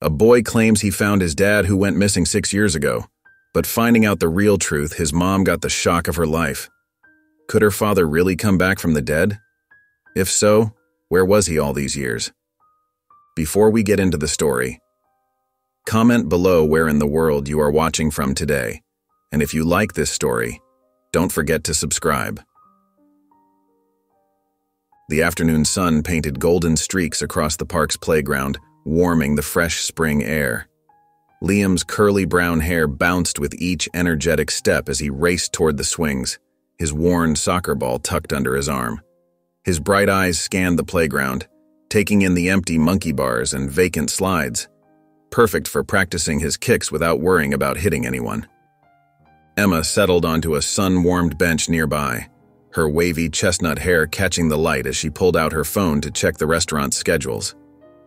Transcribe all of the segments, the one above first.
A boy claims he found his dad who went missing 6 years ago, but finding out the real truth, his mom got the shock of her life. Could her father really come back from the dead? If so, where was he all these years? Before we get into the story, comment below where in the world you are watching from today, and if you like this story, don't forget to subscribe. The afternoon sun painted golden streaks across the park's playground, warming the fresh spring air. Liam's curly brown hair bounced with each energetic step as he raced toward the swings, his worn soccer ball tucked under his arm. His bright eyes scanned the playground, taking in the empty monkey bars and vacant slides, perfect for practicing his kicks without worrying about hitting anyone. Emma settled onto a sun-warmed bench nearby, her wavy chestnut hair catching the light as she pulled out her phone to check the restaurant's schedules.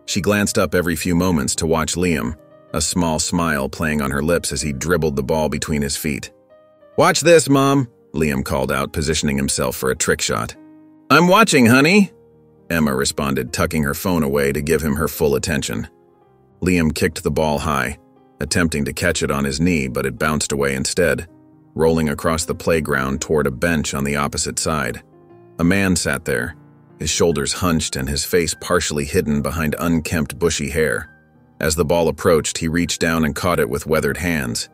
She glanced up every few moments to watch Liam, a small smile playing on her lips as he dribbled the ball between his feet. "Watch this, Mom," Liam called out, positioning himself for a trick shot. "I'm watching, honey," Emma responded, tucking her phone away to give him her full attention. Liam kicked the ball high, attempting to catch it on his knee, but it bounced away instead, rolling across the playground toward a bench on the opposite side. A man sat there, his shoulders hunched and his face partially hidden behind unkempt bushy hair. As the ball approached, he reached down and caught it with weathered hands.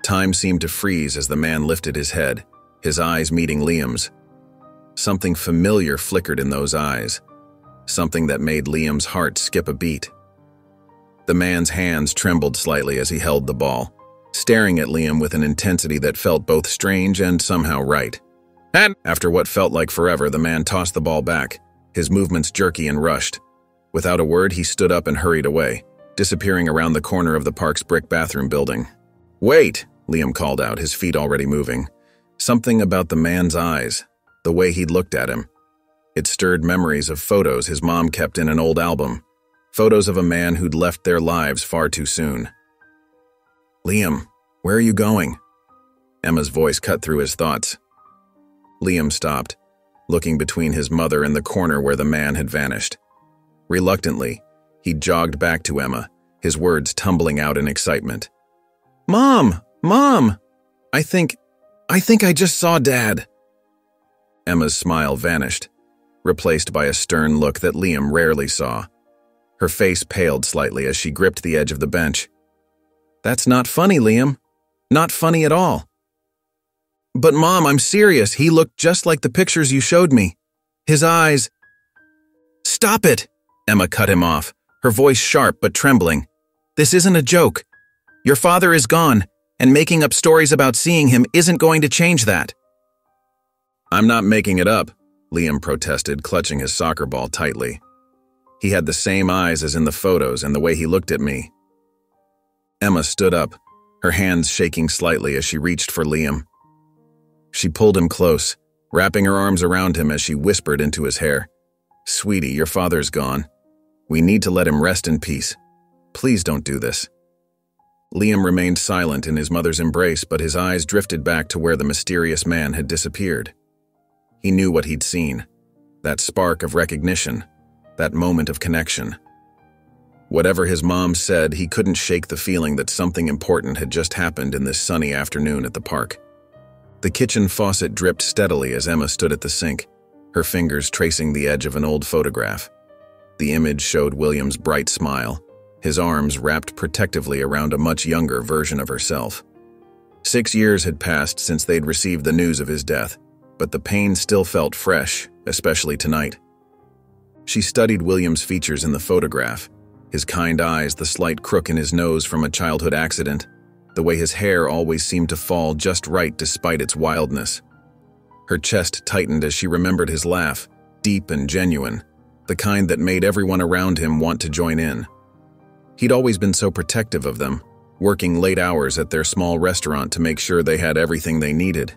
Time seemed to freeze as the man lifted his head, his eyes meeting Liam's. Something familiar flickered in those eyes, something that made Liam's heart skip a beat. The man's hands trembled slightly as he held the ball, staring at Liam with an intensity that felt both strange and somehow right. And after what felt like forever, the man tossed the ball back, his movements jerky and rushed. Without a word, he stood up and hurried away, disappearing around the corner of the park's brick bathroom building. "Wait," Liam called out, his feet already moving. Something about the man's eyes, the way he'd looked at him. It stirred memories of photos his mom kept in an old album, photos of a man who'd left their lives far too soon. "Liam, where are you going?" Emma's voice cut through his thoughts. Liam stopped, looking between his mother and the corner where the man had vanished. Reluctantly, he jogged back to Emma, his words tumbling out in excitement. "Mom! Mom! I think I just saw Dad." Emma's smile vanished, replaced by a stern look that Liam rarely saw. Her face paled slightly as she gripped the edge of the bench. "That's not funny, Liam. Not funny at all." "But Mom, I'm serious. He looked just like the pictures you showed me. His eyes—" "Stop it!" Emma cut him off, her voice sharp but trembling. "This isn't a joke. Your father is gone, and making up stories about seeing him isn't going to change that." "I'm not making it up," Liam protested, clutching his soccer ball tightly. He had the same eyes as in the photos and the way he looked at me. Emma stood up, her hands shaking slightly as she reached for Liam. She pulled him close, wrapping her arms around him as she whispered into his hair. "Sweetie, your father's gone. We need to let him rest in peace. Please don't do this." Liam remained silent in his mother's embrace, but his eyes drifted back to where the mysterious man had disappeared. He knew what he'd seen, that spark of recognition, that moment of connection. Whatever his mom said, he couldn't shake the feeling that something important had just happened in this sunny afternoon at the park. The kitchen faucet dripped steadily as Emma stood at the sink, her fingers tracing the edge of an old photograph. The image showed William's bright smile, his arms wrapped protectively around a much younger version of herself. 6 years had passed since they'd received the news of his death, but the pain still felt fresh, especially tonight. She studied William's features in the photograph, his kind eyes, the slight crook in his nose from a childhood accident, the way his hair always seemed to fall just right despite its wildness. Her chest tightened as she remembered his laugh, deep and genuine, the kind that made everyone around him want to join in. He'd always been so protective of them, working late hours at their small restaurant to make sure they had everything they needed.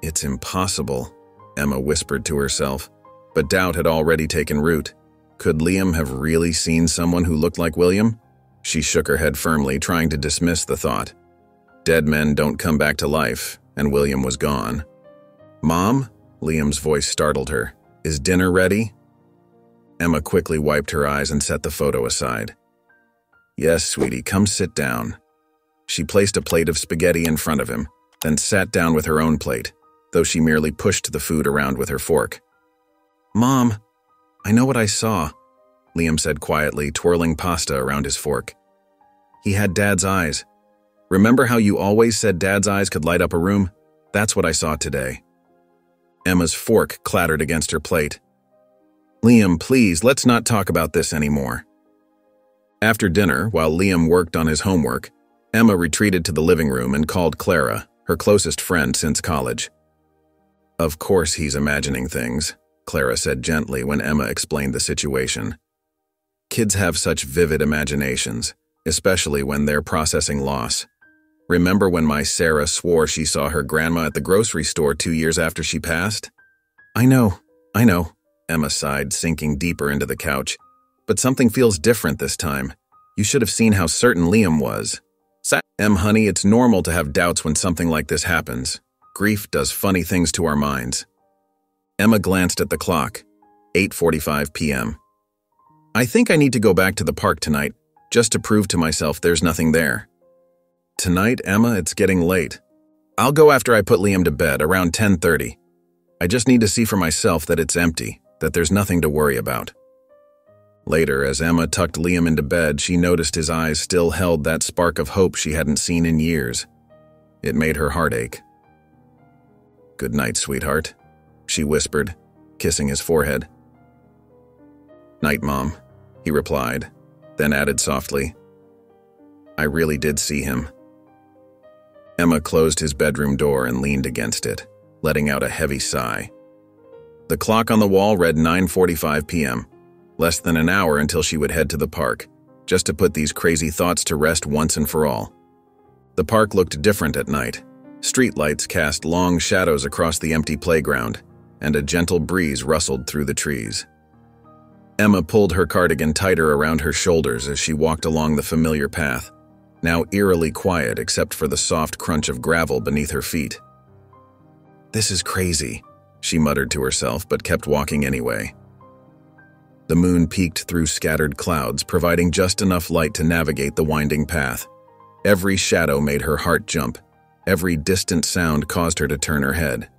"It's impossible," Emma whispered to herself, but doubt had already taken root. Could Liam have really seen someone who looked like William? She shook her head firmly, trying to dismiss the thought. Dead men don't come back to life, and William was gone. "Mom?" Liam's voice startled her. "Is dinner ready?" Emma quickly wiped her eyes and set the photo aside. "Yes, sweetie, come sit down." She placed a plate of spaghetti in front of him, then sat down with her own plate, though she merely pushed the food around with her fork. "Mom, I know what I saw," Liam said quietly, twirling pasta around his fork. "He had Dad's eyes. Remember how you always said Dad's eyes could light up a room? That's what I saw today." Emma's fork clattered against her plate. "Liam, please, let's not talk about this anymore." After dinner, while Liam worked on his homework, Emma retreated to the living room and called Clara, her closest friend since college. "Of course he's imagining things," Clara said gently when Emma explained the situation. "Kids have such vivid imaginations, especially when they're processing loss. Remember when my Sarah swore she saw her grandma at the grocery store 2 years after she passed?" I know, Emma sighed, sinking deeper into the couch. "But something feels different this time. You should have seen how certain Liam was." Honey, it's normal to have doubts when something like this happens. Grief does funny things to our minds." Emma glanced at the clock. 8:45 p.m. "I think I need to go back to the park tonight, just to prove to myself there's nothing there." "Tonight, Emma, it's getting late. I'll go after I put Liam to bed, around 10:30. I just need to see for myself that it's empty, that there's nothing to worry about." Later, as Emma tucked Liam into bed, she noticed his eyes still held that spark of hope she hadn't seen in years. It made her heart ache. "Good night, sweetheart," she whispered, kissing his forehead. "Night, Mom," he replied, then added softly, "I really did see him." Emma closed his bedroom door and leaned against it, letting out a heavy sigh. The clock on the wall read 9:45 p.m., less than an hour until she would head to the park, just to put these crazy thoughts to rest once and for all. The park looked different at night. Streetlights cast long shadows across the empty playground, and a gentle breeze rustled through the trees. Emma pulled her cardigan tighter around her shoulders as she walked along the familiar path, now eerily quiet except for the soft crunch of gravel beneath her feet. "This is crazy," she muttered to herself, but kept walking anyway. The moon peeked through scattered clouds, providing just enough light to navigate the winding path. Every shadow made her heart jump. Every distant sound caused her to turn her head.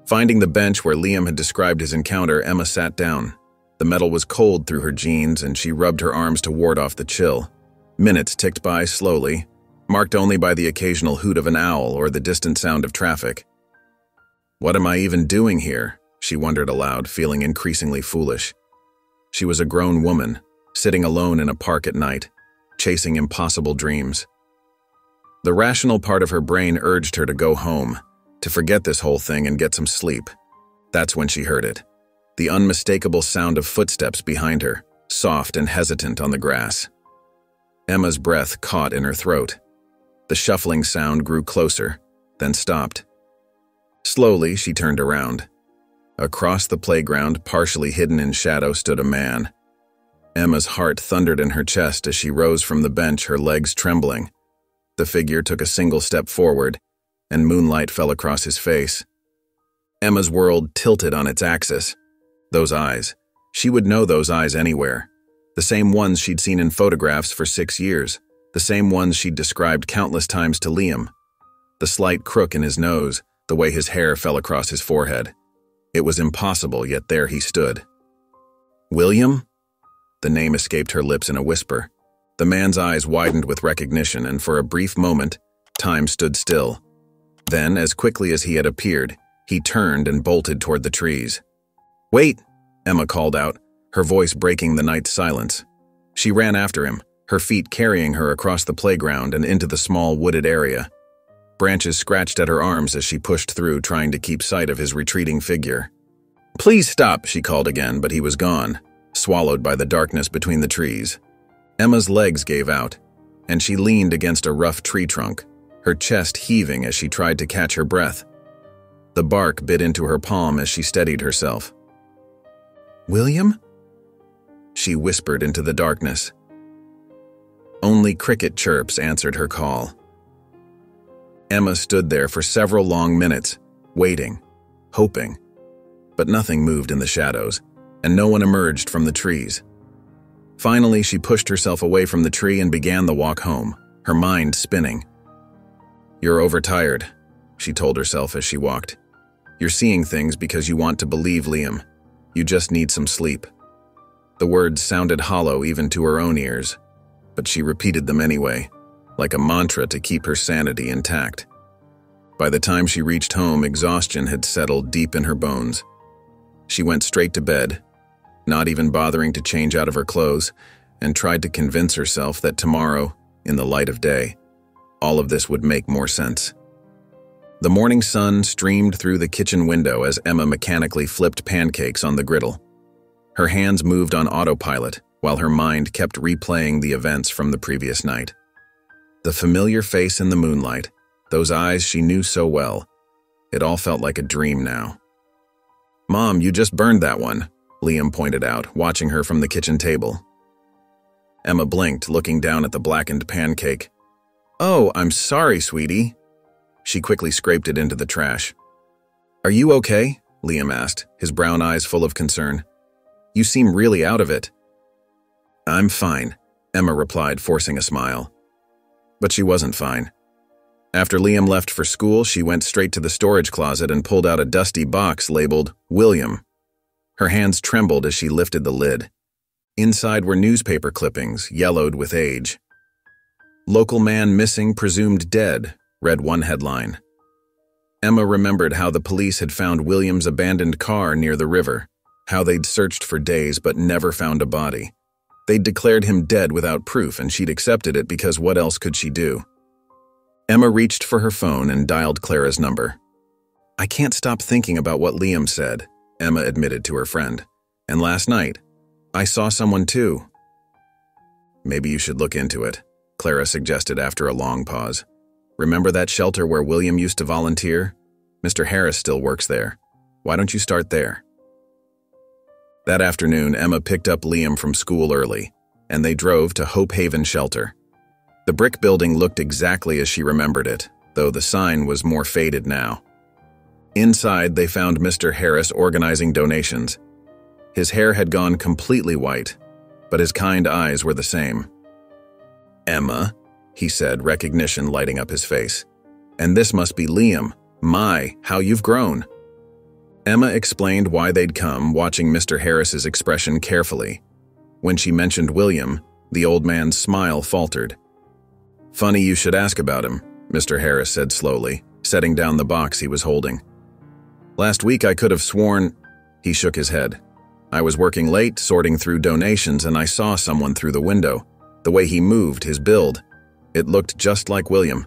Finding the bench where Liam had described his encounter, Emma sat down. The metal was cold through her jeans, and she rubbed her arms to ward off the chill. Minutes ticked by slowly, marked only by the occasional hoot of an owl or the distant sound of traffic. "What am I even doing here?" she wondered aloud, feeling increasingly foolish. She was a grown woman, sitting alone in a park at night, chasing impossible dreams. The rational part of her brain urged her to go home, to forget this whole thing and get some sleep. That's when she heard it. The unmistakable sound of footsteps behind her, soft and hesitant on the grass. Emma's breath caught in her throat. The shuffling sound grew closer, then stopped. Slowly, she turned around. Across the playground, partially hidden in shadow, stood a man. Emma's heart thundered in her chest as she rose from the bench, her legs trembling. The figure took a single step forward, and moonlight fell across his face. Emma's world tilted on its axis. Those eyes. She would know those eyes anywhere. The same ones she'd seen in photographs for 6 years. The same ones she'd described countless times to Liam. The slight crook in his nose, the way his hair fell across his forehead. It was impossible, yet there he stood. "William?" The name escaped her lips in a whisper. The man's eyes widened with recognition, and for a brief moment, time stood still. Then, as quickly as he had appeared, he turned and bolted toward the trees. "Wait!" Emma called out, her voice breaking the night's silence. She ran after him, her feet carrying her across the playground and into the small wooded area. Branches scratched at her arms as she pushed through, trying to keep sight of his retreating figure. "Please stop," she called again, but he was gone, swallowed by the darkness between the trees. Emma's legs gave out, and she leaned against a rough tree trunk, her chest heaving as she tried to catch her breath. The bark bit into her palm as she steadied herself. "William?" she whispered into the darkness. Only cricket chirps answered her call. Emma stood there for several long minutes, waiting, hoping. But nothing moved in the shadows, and no one emerged from the trees. Finally, she pushed herself away from the tree and began the walk home, her mind spinning. "You're overtired," she told herself as she walked. "You're seeing things because you want to believe Liam. You just need some sleep." The words sounded hollow even to her own ears, but she repeated them anyway, like a mantra to keep her sanity intact. By the time she reached home, exhaustion had settled deep in her bones. She went straight to bed, not even bothering to change out of her clothes, and tried to convince herself that tomorrow, in the light of day, all of this would make more sense. The morning sun streamed through the kitchen window as Emma mechanically flipped pancakes on the griddle. Her hands moved on autopilot, while her mind kept replaying the events from the previous night. The familiar face in the moonlight, those eyes she knew so well, it all felt like a dream now. "Mom, you just burned that one," Liam pointed out, watching her from the kitchen table. Emma blinked, looking down at the blackened pancake. "Oh, I'm sorry, sweetie." She quickly scraped it into the trash. "Are you okay?" Liam asked, his brown eyes full of concern. "You seem really out of it." "I'm fine," Emma replied, forcing a smile. But she wasn't fine. After Liam left for school, she went straight to the storage closet and pulled out a dusty box labeled William. Her hands trembled as she lifted the lid. Inside were newspaper clippings, yellowed with age. "Local man missing, presumed dead," read one headline. Emma remembered how the police had found William's abandoned car near the river, how they'd searched for days but never found a body. They'd declared him dead without proof, and she'd accepted it because what else could she do? Emma reached for her phone and dialed Clara's number. "I can't stop thinking about what Liam said," Emma admitted to her friend. "And last night, I saw someone too." "Maybe you should look into it," Clara suggested after a long pause. "Remember that shelter where William used to volunteer? Mr. Harris still works there. Why don't you start there?" That afternoon, Emma picked up Liam from school early, and they drove to Hope Haven Shelter. The brick building looked exactly as she remembered it, though the sign was more faded now. Inside, they found Mr. Harris organizing donations. His hair had gone completely white, but his kind eyes were the same. "Emma," he said, recognition lighting up his face. "And this must be Liam. My, how you've grown." Emma explained why they'd come, watching Mr. Harris's expression carefully. When she mentioned William, the old man's smile faltered. "Funny you should ask about him," Mr. Harris said slowly, setting down the box he was holding. "Last week I could have sworn—" He shook his head. "I was working late, sorting through donations, and I saw someone through the window. The way he moved, his build. It looked just like William,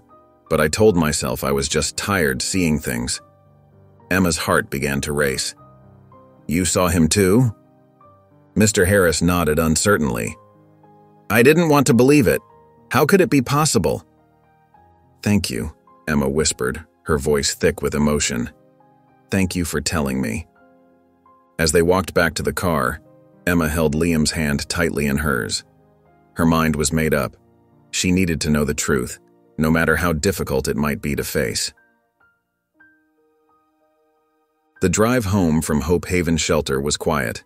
but I told myself I was just tired seeing things." Emma's heart began to race. "You saw him too?" Mr. Harris nodded uncertainly. "I didn't want to believe it. How could it be possible?" "Thank you," Emma whispered, her voice thick with emotion. "Thank you for telling me." As they walked back to the car, Emma held Liam's hand tightly in hers. Her mind was made up. She needed to know the truth, no matter how difficult it might be to face. The drive home from Hope Haven Shelter was quiet.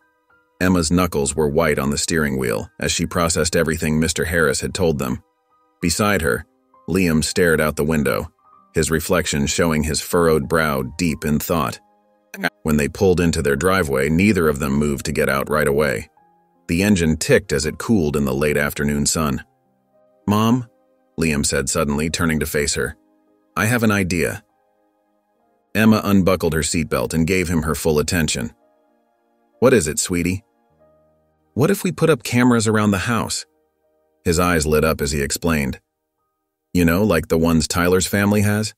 Emma's knuckles were white on the steering wheel as she processed everything Mr. Harris had told them. Beside her, Liam stared out the window, his reflection showing his furrowed brow deep in thought. When they pulled into their driveway, neither of them moved to get out right away. The engine ticked as it cooled in the late afternoon sun. "Mom," Liam said suddenly, turning to face her, "I have an idea." Emma unbuckled her seatbelt and gave him her full attention. "What is it, sweetie?" "What if we put up cameras around the house?" His eyes lit up as he explained. "You know, like the ones Tyler's family has?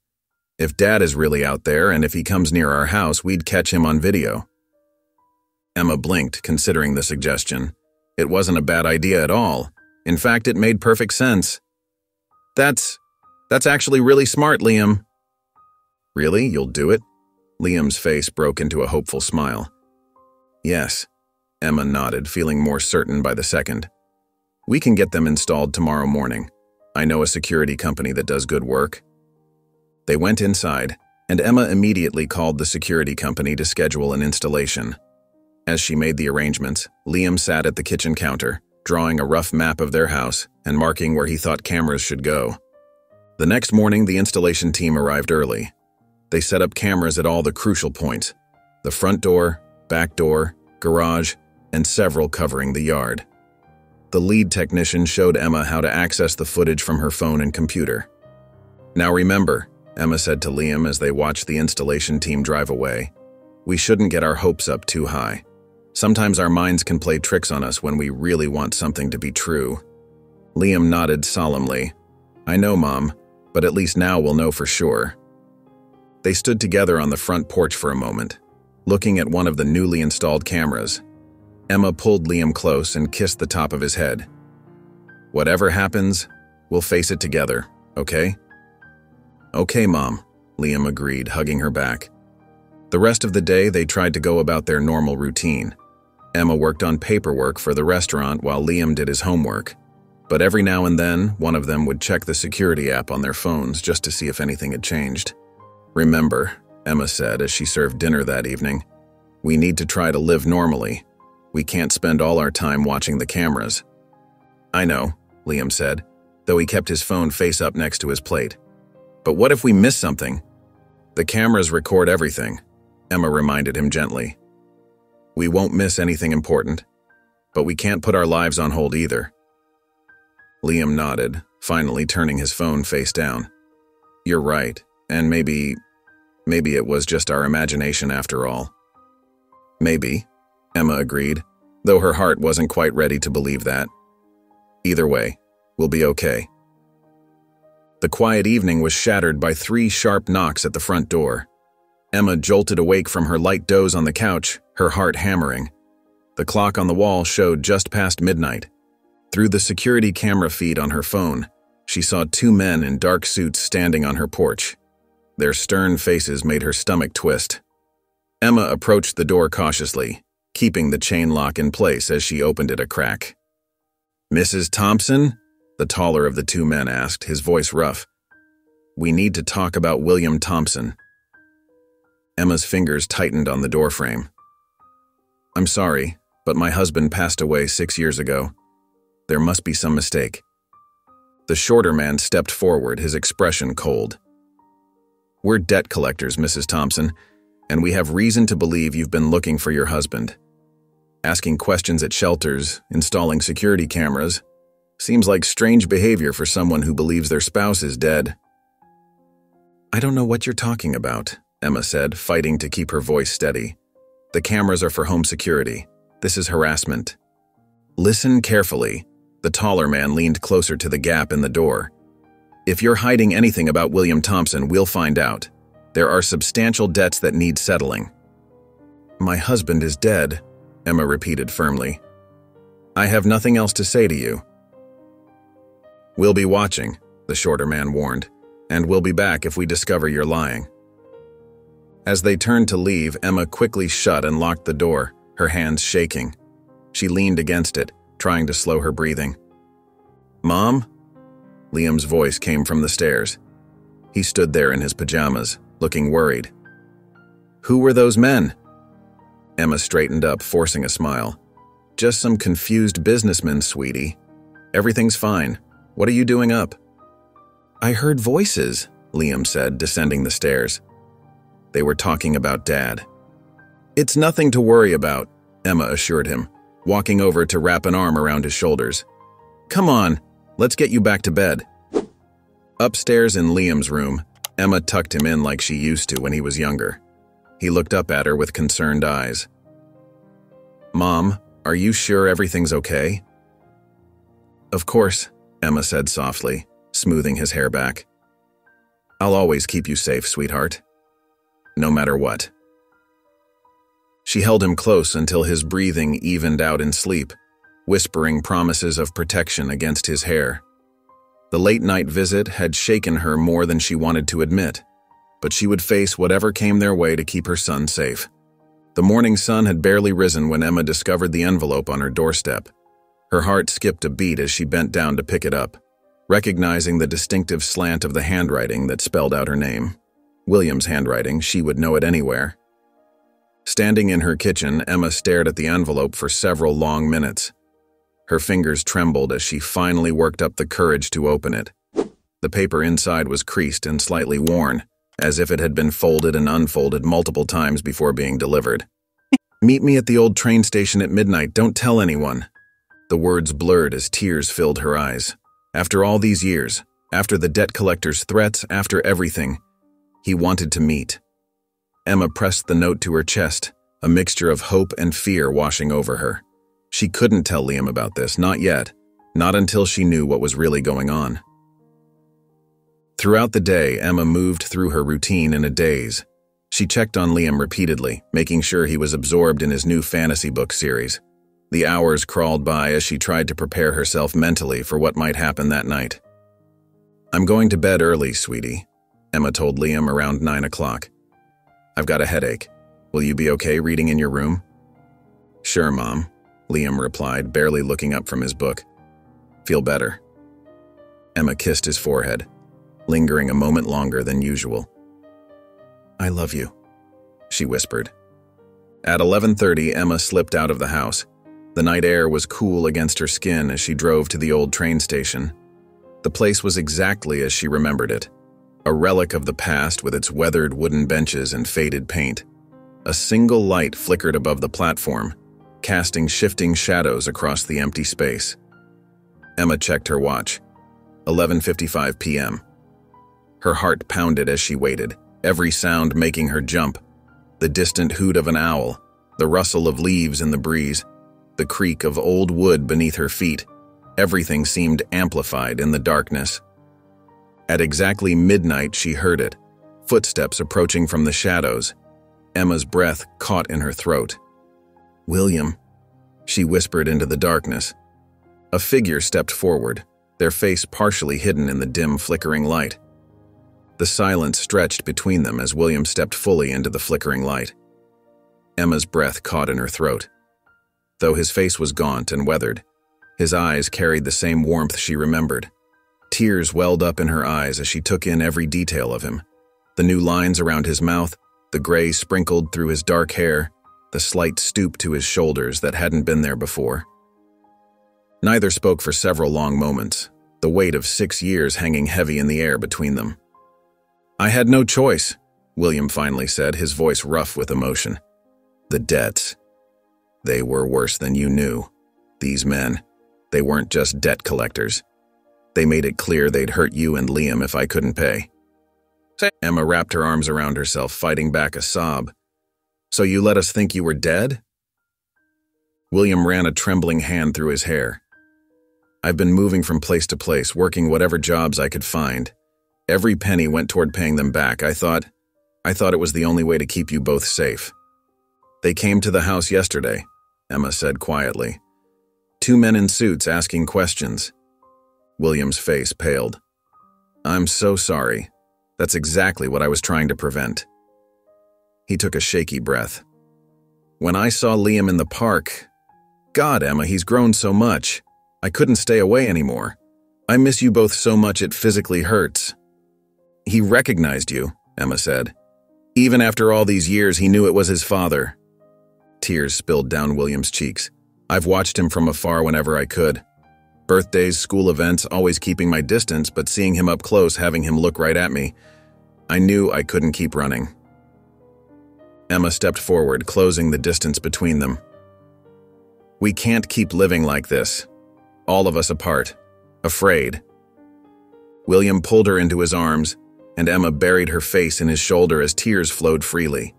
If Dad is really out there and if he comes near our house, we'd catch him on video." Emma blinked, considering the suggestion. It wasn't a bad idea at all. In fact, it made perfect sense. That's actually really smart, Liam." "Really? You'll do it?" Liam's face broke into a hopeful smile. "Yes," Emma nodded, feeling more certain by the second. "We can get them installed tomorrow morning. I know a security company that does good work." They went inside, and Emma immediately called the security company to schedule an installation. As she made the arrangements, Liam sat at the kitchen counter, drawing a rough map of their house and marking where he thought cameras should go. The next morning, the installation team arrived early. They set up cameras at all the crucial points: the front door, back door, garage, and several covering the yard. The lead technician showed Emma how to access the footage from her phone and computer. "Now remember," Emma said to Liam as they watched the installation team drive away, "we shouldn't get our hopes up too high. Sometimes our minds can play tricks on us when we really want something to be true." Liam nodded solemnly. "I know, Mom, but at least now we'll know for sure." They stood together on the front porch for a moment, looking at one of the newly installed cameras. Emma pulled Liam close and kissed the top of his head. "Whatever happens, we'll face it together, okay?" "Okay, Mom," Liam agreed, hugging her back. The rest of the day, they tried to go about their normal routine. Emma worked on paperwork for the restaurant while Liam did his homework. But every now and then, one of them would check the security app on their phones just to see if anything had changed. "Remember," Emma said as she served dinner that evening, "we need to try to live normally. We can't spend all our time watching the cameras." "I know," Liam said, though he kept his phone face up next to his plate. "But what if we miss something?" "The cameras record everything," Emma reminded him gently. "We won't miss anything important, but we can't put our lives on hold either." Liam nodded, finally turning his phone face down. "You're right, and maybe it was just our imagination after all." "Maybe," Emma agreed, though her heart wasn't quite ready to believe that. "Either way, we'll be okay." The quiet evening was shattered by 3 sharp knocks at the front door. Emma jolted awake from her light doze on the couch, her heart hammering. The clock on the wall showed just past midnight. Through the security camera feed on her phone, she saw 2 men in dark suits standing on her porch. Their stern faces made her stomach twist. Emma approached the door cautiously, keeping the chain lock in place as she opened it a crack. "Mrs. Thompson?" the taller of the 2 men asked, his voice rough. "We need to talk about William Thompson." Emma's fingers tightened on the doorframe. "I'm sorry, but my husband passed away 6 years ago. There must be some mistake." The shorter man stepped forward, his expression cold. "We're debt collectors, Mrs. Thompson, and we have reason to believe you've been looking for your husband. Asking questions at shelters, installing security cameras, seems like strange behavior for someone who believes their spouse is dead." "I don't know what you're talking about," Emma said, fighting to keep her voice steady. "The cameras are for home security. This is harassment." "Listen carefully." The taller man leaned closer to the gap in the door. "If you're hiding anything about William Thompson, we'll find out. There are substantial debts that need settling." "My husband is dead," Emma repeated firmly. "I have nothing else to say to you." "We'll be watching," the shorter man warned, "and we'll be back if we discover you're lying." As they turned to leave, Emma quickly shut and locked the door, her hands shaking. She leaned against it, trying to slow her breathing. "Mom?" Liam's voice came from the stairs. He stood there in his pajamas, looking worried. "Who were those men?" Emma straightened up, forcing a smile. "Just some confused businessmen, sweetie. Everything's fine. What are you doing up?" "I heard voices," Liam said, descending the stairs. They were talking about Dad. "It's nothing to worry about," Emma assured him, walking over to wrap an arm around his shoulders. "Come on, let's get you back to bed." Upstairs in Liam's room, Emma tucked him in like she used to when he was younger. He looked up at her with concerned eyes. "Mom, are you sure everything's okay?" "Of course," Emma said softly, smoothing his hair back. "I'll always keep you safe, sweetheart. No matter what." She held him close until his breathing evened out in sleep, whispering promises of protection against his hair. The late-night visit had shaken her more than she wanted to admit, but she would face whatever came their way to keep her son safe. The morning sun had barely risen when Emma discovered the envelope on her doorstep. Her heart skipped a beat as she bent down to pick it up, recognizing the distinctive slant of the handwriting that spelled out her name. William's handwriting, she would know it anywhere. Standing in her kitchen, Emma stared at the envelope for several long minutes. Her fingers trembled as she finally worked up the courage to open it. The paper inside was creased and slightly worn, as if it had been folded and unfolded multiple times before being delivered. "Meet me at the old train station at midnight. Don't tell anyone." The words blurred as tears filled her eyes. After all these years, after the debt collector's threats, after everything, he wanted to meet. Emma pressed the note to her chest, a mixture of hope and fear washing over her. She couldn't tell Liam about this, not yet, not until she knew what was really going on. Throughout the day, Emma moved through her routine in a daze. She checked on Liam repeatedly, making sure he was absorbed in his new fantasy book series. The hours crawled by as she tried to prepare herself mentally for what might happen that night. "I'm going to bed early, sweetie," Emma told Liam around 9 o'clock. "I've got a headache. Will you be okay reading in your room?" "Sure, Mom," Liam replied, barely looking up from his book. "Feel better?" Emma kissed his forehead, lingering a moment longer than usual. "I love you," she whispered. At 11:30, Emma slipped out of the house. The night air was cool against her skin as she drove to the old train station. The place was exactly as she remembered it, a relic of the past with its weathered wooden benches and faded paint. A single light flickered above the platform, casting shifting shadows across the empty space. Emma checked her watch. 11:55 p.m. Her heart pounded as she waited, every sound making her jump. The distant hoot of an owl, the rustle of leaves in the breeze, the creak of old wood beneath her feet. Everything seemed amplified in the darkness. At exactly midnight, she heard it, footsteps approaching from the shadows. Emma's breath caught in her throat. "William," she whispered into the darkness. A figure stepped forward, their face partially hidden in the dim, flickering light. The silence stretched between them as William stepped fully into the flickering light. Emma's breath caught in her throat. Though his face was gaunt and weathered, his eyes carried the same warmth she remembered. Tears welled up in her eyes as she took in every detail of him. The new lines around his mouth, the gray sprinkled through his dark hair, the slight stoop to his shoulders that hadn't been there before. Neither spoke for several long moments, the weight of 6 years hanging heavy in the air between them. "I had no choice," William finally said, his voice rough with emotion. "The debts. They were worse than you knew. These men, they weren't just debt collectors. They made it clear they'd hurt you and Liam if I couldn't pay." Emma wrapped her arms around herself, fighting back a sob. "So you let us think you were dead?" William ran a trembling hand through his hair. "I've been moving from place to place, working whatever jobs I could find. Every penny went toward paying them back. I thought it was the only way to keep you both safe." "They came to the house yesterday," Emma said quietly. "2 men in suits asking questions." William's face paled. "I'm so sorry. That's exactly what I was trying to prevent." He took a shaky breath. "When I saw Liam in the park, God, Emma, he's grown so much. I couldn't stay away anymore. I miss you both so much it physically hurts." "He recognized you," Emma said. "Even after all these years, he knew it was his father." Tears spilled down William's cheeks. "I've watched him from afar whenever I could. Birthdays, school events, always keeping my distance, but seeing him up close, having him look right at me, I knew I couldn't keep running." Emma stepped forward, closing the distance between them. "We can't keep living like this. All of us apart, afraid." William pulled her into his arms, and Emma buried her face in his shoulder as tears flowed freely.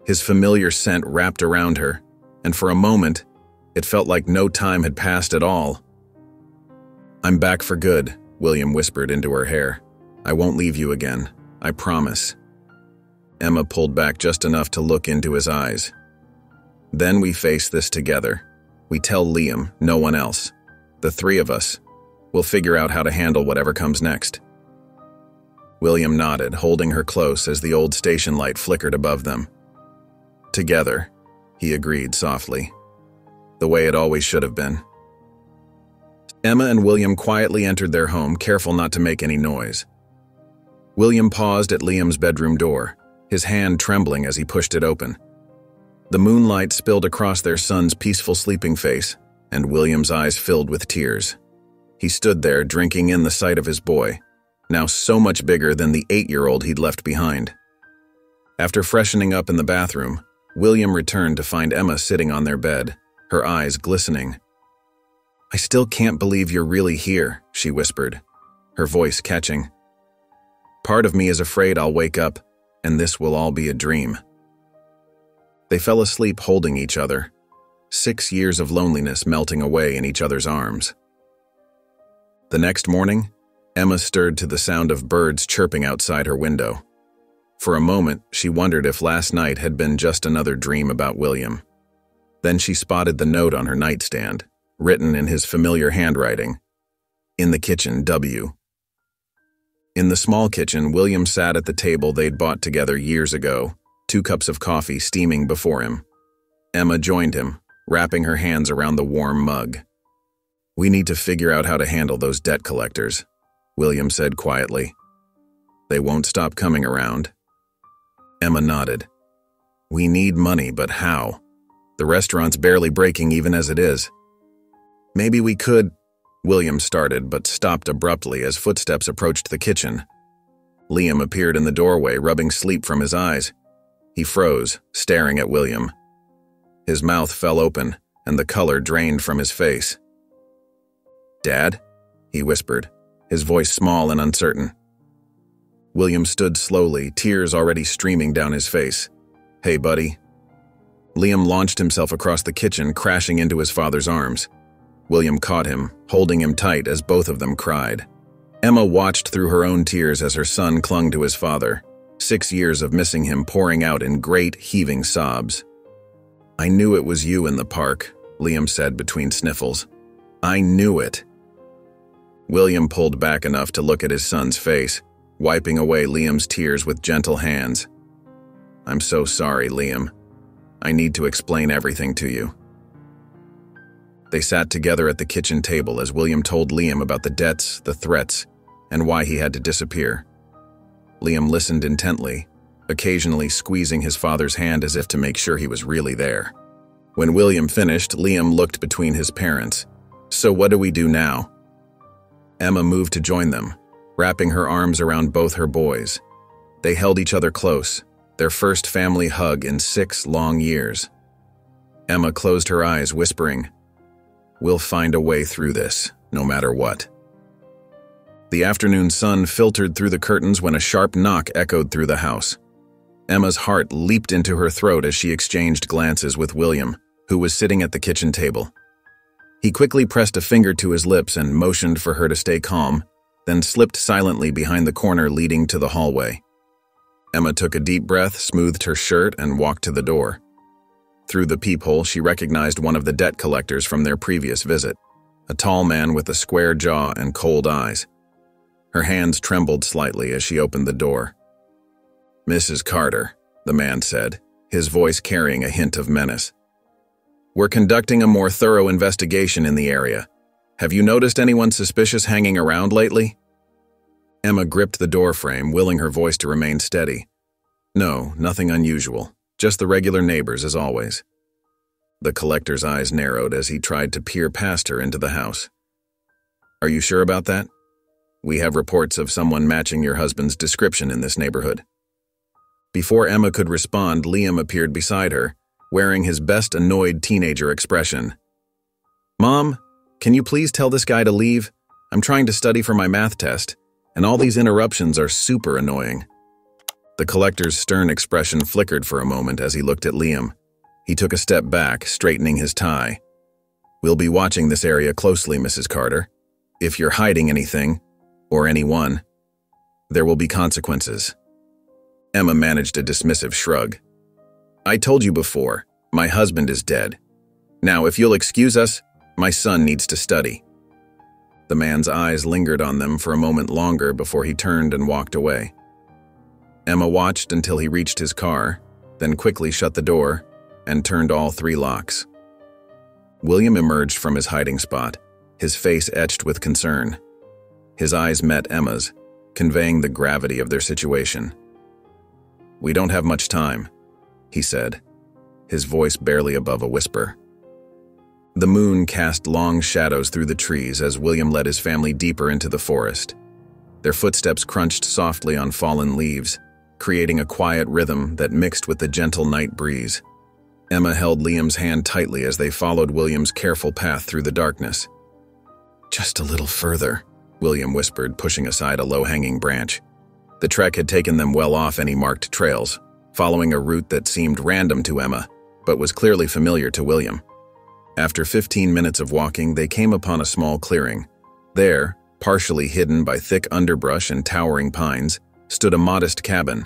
His familiar scent wrapped around her, and for a moment, it felt like no time had passed at all. "I'm back for good," William whispered into her hair. "I won't leave you again. I promise." Emma pulled back just enough to look into his eyes. "Then we face this together. We tell Liam, no one else. The 3 of us. We'll figure out how to handle whatever comes next." William nodded, holding her close as the old station light flickered above them. "Together," he agreed softly. "The way it always should have been." Emma and William quietly entered their home, careful not to make any noise. William paused at Liam's bedroom door, his hand trembling as he pushed it open. The moonlight spilled across their son's peaceful sleeping face, and William's eyes filled with tears. He stood there, drinking in the sight of his boy, now so much bigger than the 8-year-old he'd left behind. After freshening up in the bathroom, William returned to find Emma sitting on their bed, her eyes glistening. "I still can't believe you're really here," she whispered, her voice catching. "Part of me is afraid I'll wake up, and this will all be a dream." They fell asleep holding each other, 6 years of loneliness melting away in each other's arms. The next morning, Emma stirred to the sound of birds chirping outside her window. For a moment, she wondered if last night had been just another dream about William. Then she spotted the note on her nightstand, written in his familiar handwriting. "In the kitchen, W." In the small kitchen, William sat at the table they'd bought together years ago, 2 cups of coffee steaming before him. Emma joined him, wrapping her hands around the warm mug. "We need to figure out how to handle those debt collectors," William said quietly. "They won't stop coming around." Emma nodded. "We need money, but how? The restaurant's barely breaking even as it is." "Maybe we could," William started, but stopped abruptly as footsteps approached the kitchen. Liam appeared in the doorway, rubbing sleep from his eyes. He froze, staring at William. His mouth fell open, and the color drained from his face. "Dad?" he whispered, his voice small and uncertain. William stood slowly, tears already streaming down his face. "Hey, buddy." Liam launched himself across the kitchen, crashing into his father's arms. William caught him, holding him tight as both of them cried. Emma watched through her own tears as her son clung to his father, 6 years of missing him pouring out in great, heaving sobs. "I knew it was you in the park," Liam said between sniffles. "I knew it." William pulled back enough to look at his son's face, wiping away Liam's tears with gentle hands. "I'm so sorry, Liam. I need to explain everything to you." They sat together at the kitchen table as William told Liam about the debts, the threats, and why he had to disappear. Liam listened intently, occasionally squeezing his father's hand as if to make sure he was really there. When William finished, Liam looked between his parents. "So what do we do now?" Emma moved to join them, wrapping her arms around both her boys. They held each other close, their first family hug in 6 long years. Emma closed her eyes, whispering, "We'll find a way through this, no matter what." The afternoon sun filtered through the curtains when a sharp knock echoed through the house. Emma's heart leaped into her throat as she exchanged glances with William, who was sitting at the kitchen table. He quickly pressed a finger to his lips and motioned for her to stay calm, then slipped silently behind the corner leading to the hallway. Emma took a deep breath, smoothed her shirt, and walked to the door. Through the peephole, she recognized one of the debt collectors from their previous visit, a tall man with a square jaw and cold eyes. Her hands trembled slightly as she opened the door. "Mrs. Carter," the man said, his voice carrying a hint of menace. "We're conducting a more thorough investigation in the area. Have you noticed anyone suspicious hanging around lately?" Emma gripped the doorframe, willing her voice to remain steady. "No, nothing unusual. Just the regular neighbors, as always." The collector's eyes narrowed as he tried to peer past her into the house. "Are you sure about that? We have reports of someone matching your husband's description in this neighborhood." Before Emma could respond, Liam appeared beside her, wearing his best annoyed teenager expression. "Mom, can you please tell this guy to leave? I'm trying to study for my math test, and all these interruptions are super annoying." The collector's stern expression flickered for a moment as he looked at Liam. He took a step back, straightening his tie. "We'll be watching this area closely, Mrs. Carter. If you're hiding anything, or anyone, there will be consequences." Emma managed a dismissive shrug. "I told you before, my husband is dead. Now, if you'll excuse us, my son needs to study." The man's eyes lingered on them for a moment longer before he turned and walked away. Emma watched until he reached his car, then quickly shut the door and turned all 3 locks. William emerged from his hiding spot, his face etched with concern. His eyes met Emma's, conveying the gravity of their situation. "We don't have much time," he said, his voice barely above a whisper. The moon cast long shadows through the trees as William led his family deeper into the forest. Their footsteps crunched softly on fallen leaves, creating a quiet rhythm that mixed with the gentle night breeze. Emma held Liam's hand tightly as they followed William's careful path through the darkness. "Just a little further," William whispered, pushing aside a low-hanging branch. The trek had taken them well off any marked trails, following a route that seemed random to Emma, but was clearly familiar to William. After 15 minutes of walking, they came upon a small clearing. There, partially hidden by thick underbrush and towering pines, stood a modest cabin.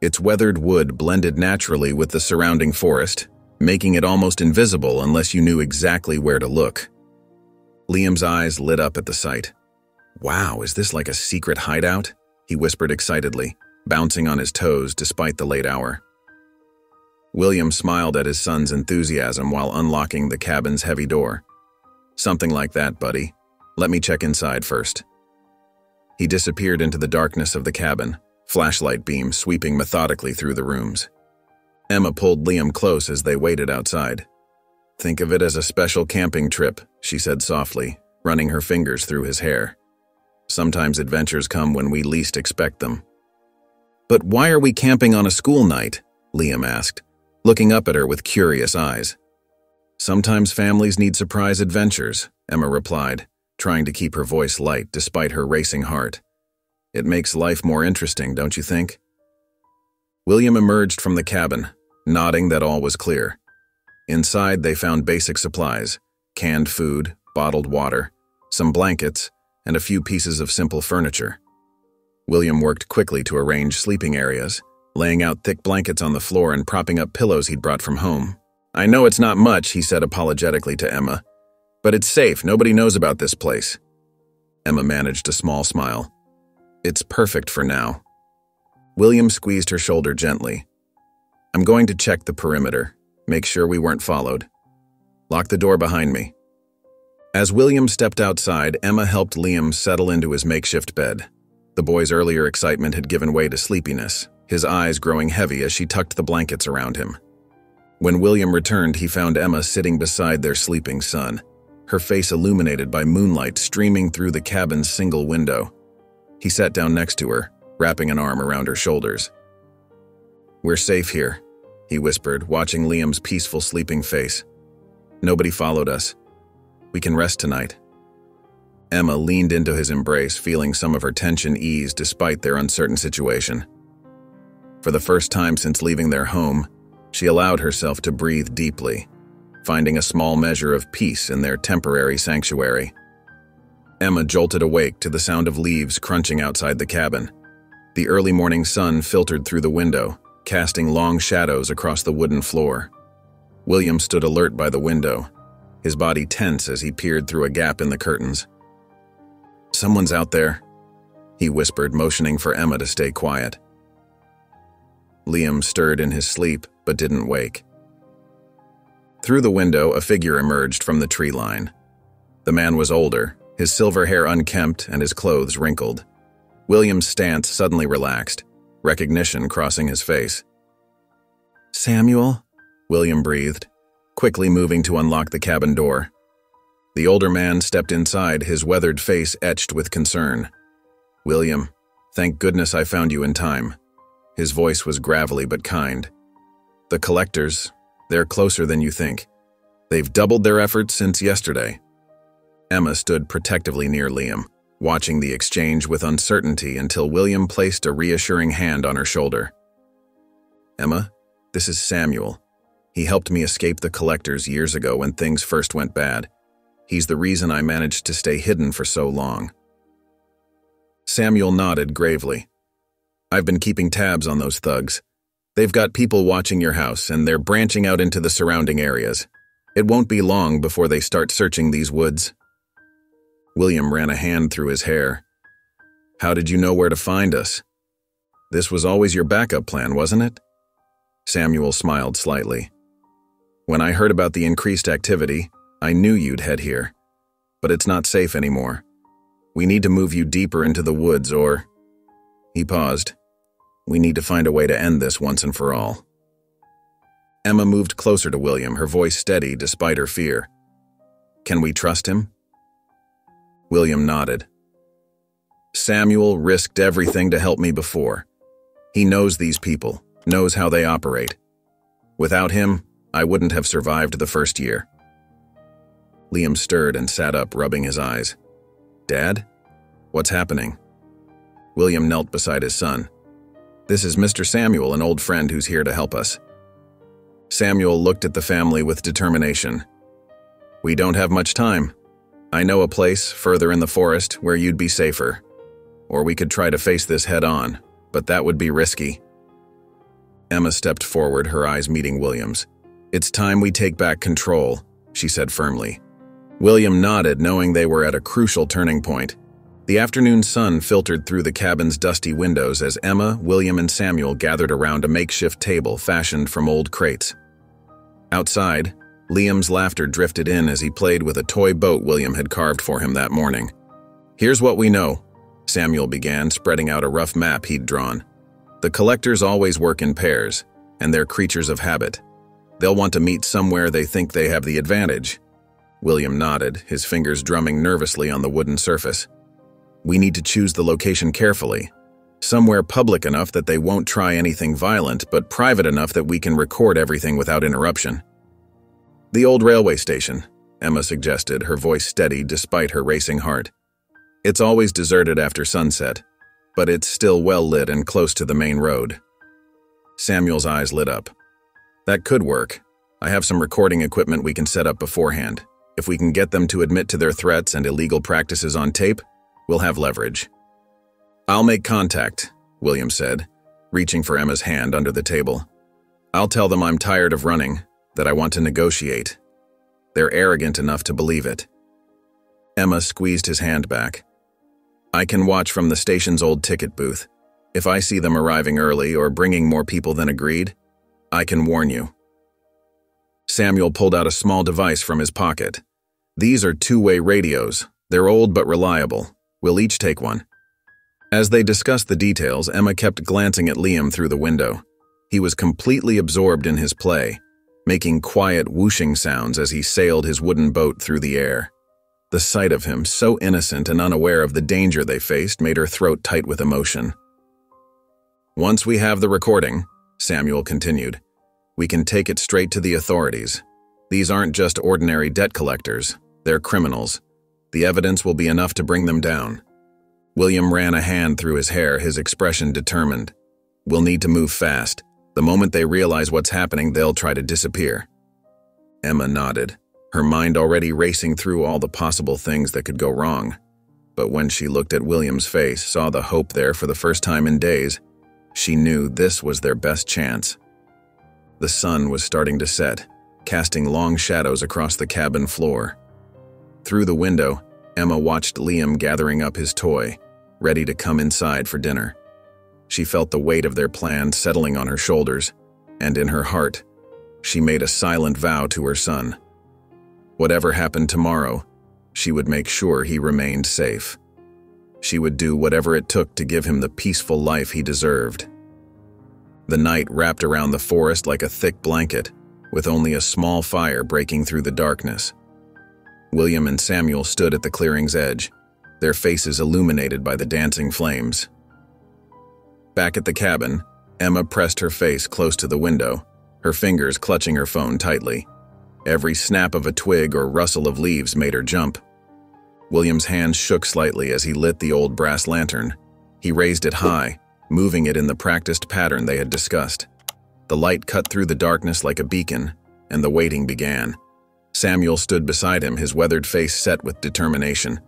Its weathered wood blended naturally with the surrounding forest, making it almost invisible unless you knew exactly where to look. Liam's eyes lit up at the sight. "Wow, is this like a secret hideout?" he whispered excitedly, bouncing on his toes despite the late hour. William smiled at his son's enthusiasm while unlocking the cabin's heavy door. "Something like that, buddy. Let me check inside first." He disappeared into the darkness of the cabin, flashlight beams sweeping methodically through the rooms. Emma pulled Liam close as they waited outside. "Think of it as a special camping trip," she said softly, running her fingers through his hair. "Sometimes adventures come when we least expect them." "But why are we camping on a school night?" Liam asked, looking up at her with curious eyes. "Sometimes families need surprise adventures," Emma replied, trying to keep her voice light despite her racing heart. "It makes life more interesting, don't you think?" William emerged from the cabin, nodding that all was clear. Inside, they found basic supplies: canned food, bottled water, some blankets, and a few pieces of simple furniture. William worked quickly to arrange sleeping areas, laying out thick blankets on the floor and propping up pillows he'd brought from home. "I know it's not much," he said apologetically to Emma, "but it's safe. Nobody knows about this place." Emma managed a small smile. "It's perfect for now." William squeezed her shoulder gently. "I'm going to check the perimeter, make sure we weren't followed. Lock the door behind me." As William stepped outside, Emma helped Liam settle into his makeshift bed. The boy's earlier excitement had given way to sleepiness, his eyes growing heavy as she tucked the blankets around him. When William returned, he found Emma sitting beside their sleeping son, her face illuminated by moonlight streaming through the cabin's single window. He sat down next to her, wrapping an arm around her shoulders. "We're safe here," he whispered, watching Liam's peaceful sleeping face. "Nobody followed us. We can rest tonight." Emma leaned into his embrace, feeling some of her tension ease despite their uncertain situation. For the first time since leaving their home, she allowed herself to breathe deeply, finding a small measure of peace in their temporary sanctuary. Emma jolted awake to the sound of leaves crunching outside the cabin. The early morning sun filtered through the window, casting long shadows across the wooden floor. William stood alert by the window, his body tense as he peered through a gap in the curtains. "Someone's out there," he whispered, motioning for Emma to stay quiet. Liam stirred in his sleep, but didn't wake. Through the window, a figure emerged from the tree line. The man was older, his silver hair unkempt and his clothes wrinkled. William's stance suddenly relaxed, recognition crossing his face. "Samuel?" William breathed, quickly moving to unlock the cabin door. The older man stepped inside, his weathered face etched with concern. "William, thank goodness I found you in time." His voice was gravelly but kind. "The collectors, they're closer than you think. They've doubled their efforts since yesterday." Emma stood protectively near Liam, watching the exchange with uncertainty until William placed a reassuring hand on her shoulder. "Emma, this is Samuel. He helped me escape the collectors years ago when things first went bad. He's the reason I managed to stay hidden for so long." Samuel nodded gravely. "I've been keeping tabs on those thugs. They've got people watching your house, and they're branching out into the surrounding areas. It won't be long before they start searching these woods." William ran a hand through his hair. "How did you know where to find us? This was always your backup plan, wasn't it?" Samuel smiled slightly. "When I heard about the increased activity, I knew you'd head here. But it's not safe anymore. We need to move you deeper into the woods or—" He paused. "We need to find a way to end this once and for all." Emma moved closer to William, her voice steady despite her fear. Can we trust him? William nodded. Samuel risked everything to help me before. He knows these people, knows how they operate. Without him, I wouldn't have survived the first year. Liam stirred and sat up, rubbing his eyes. Dad? What's happening? William knelt beside his son. This is Mr. Samuel, an old friend who's here to help us. Samuel looked at the family with determination. We don't have much time. I know a place further in the forest where you'd be safer. Or we could try to face this head on, but that would be risky. Emma stepped forward, her eyes meeting William's. It's time we take back control, she said firmly. William nodded, knowing they were at a crucial turning point. The afternoon sun filtered through the cabin's dusty windows as Emma, William, and Samuel gathered around a makeshift table fashioned from old crates. Outside, Liam's laughter drifted in as he played with a toy boat William had carved for him that morning. Here's what we know, Samuel began, spreading out a rough map he'd drawn. The collectors always work in pairs, and they're creatures of habit. They'll want to meet somewhere they think they have the advantage. William nodded, his fingers drumming nervously on the wooden surface. We need to choose the location carefully. Somewhere public enough that they won't try anything violent, but private enough that we can record everything without interruption. The old railway station, Emma suggested, her voice steady despite her racing heart. It's always deserted after sunset, but it's still well lit and close to the main road. Samuel's eyes lit up. That could work. I have some recording equipment we can set up beforehand. If we can get them to admit to their threats and illegal practices on tape, we'll have leverage. I'll make contact, William said, reaching for Emma's hand under the table. I'll tell them I'm tired of running, that I want to negotiate. They're arrogant enough to believe it. Emma squeezed his hand back. I can watch from the station's old ticket booth. If I see them arriving early or bringing more people than agreed, I can warn you. Samuel pulled out a small device from his pocket. These are two-way radios. They're old but reliable. We'll each take one. As they discussed the details, Emma kept glancing at Liam through the window. He was completely absorbed in his play, making quiet whooshing sounds as he sailed his wooden boat through the air. The sight of him, so innocent and unaware of the danger they faced, made her throat tight with emotion. Once we have the recording, Samuel continued, we can take it straight to the authorities. These aren't just ordinary debt collectors, they're criminals. The evidence will be enough to bring them down. William ran a hand through his hair, his expression determined. We'll need to move fast. The moment they realize what's happening, they'll try to disappear. Emma nodded, her mind already racing through all the possible things that could go wrong. But when she looked at William's face, saw the hope there for the first time in days, she knew this was their best chance. The sun was starting to set, casting long shadows across the cabin floor. Through the window, Emma watched Liam gathering up his toy, ready to come inside for dinner. She felt the weight of their plan settling on her shoulders, and in her heart, she made a silent vow to her son. Whatever happened tomorrow, she would make sure he remained safe. She would do whatever it took to give him the peaceful life he deserved. The night wrapped around the forest like a thick blanket, with only a small fire breaking through the darkness. William and Samuel stood at the clearing's edge, their faces illuminated by the dancing flames. Back at the cabin, Emma pressed her face close to the window, her fingers clutching her phone tightly. Every snap of a twig or rustle of leaves made her jump. William's hand shook slightly as he lit the old brass lantern. He raised it high, moving it in the practiced pattern they had discussed. The light cut through the darkness like a beacon, and the waiting began. Samuel stood beside him, his weathered face set with determination.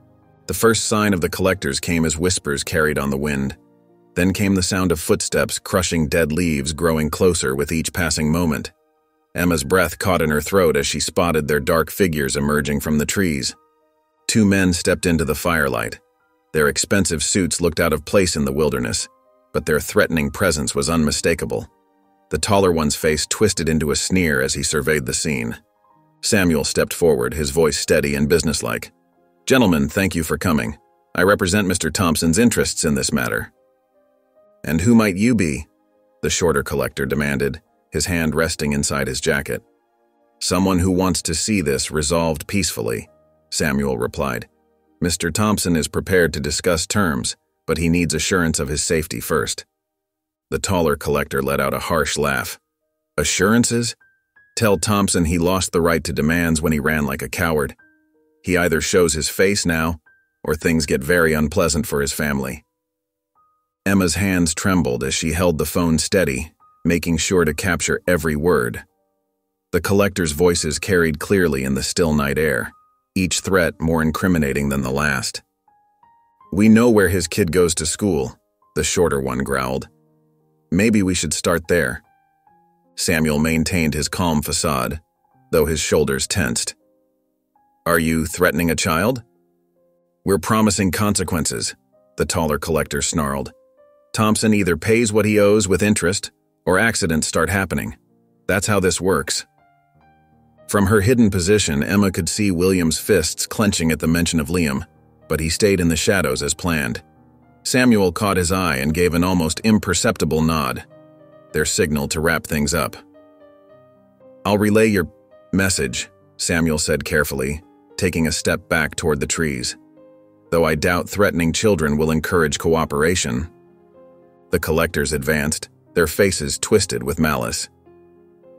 The first sign of the collectors came as whispers carried on the wind. Then came the sound of footsteps crushing dead leaves, growing closer with each passing moment. Emma's breath caught in her throat as she spotted their dark figures emerging from the trees. Two men stepped into the firelight. Their expensive suits looked out of place in the wilderness, but their threatening presence was unmistakable. The taller one's face twisted into a sneer as he surveyed the scene. Samuel stepped forward, his voice steady and businesslike. "Gentlemen, thank you for coming. I represent Mr. Thompson's interests in this matter." "And who might you be?" the shorter collector demanded, his hand resting inside his jacket. "Someone who wants to see this resolved peacefully. Samuel replied. Mr. Thompson is prepared to discuss terms, but he needs assurance of his safety first. The taller collector let out a harsh laugh. Assurances? Tell Thompson he lost the right to demands when he ran like a coward. He either shows his face now, or things get very unpleasant for his family. Emma's hands trembled as she held the phone steady, making sure to capture every word. The collectors' voices carried clearly in the still night air, each threat more incriminating than the last. We know where his kid goes to school, the shorter one growled. Maybe we should start there. Samuel maintained his calm facade, though his shoulders tensed. Are you threatening a child? We're promising consequences, the taller collector snarled. Thompson either pays what he owes with interest, or accidents start happening. That's how this works. From her hidden position, Emma could see William's fists clenching at the mention of Liam, but he stayed in the shadows as planned. Samuel caught his eye and gave an almost imperceptible nod, their signal to wrap things up. I'll relay your message, Samuel said carefully, taking a step back toward the trees. Though I doubt threatening children will encourage cooperation. The collectors advanced, their faces twisted with malice.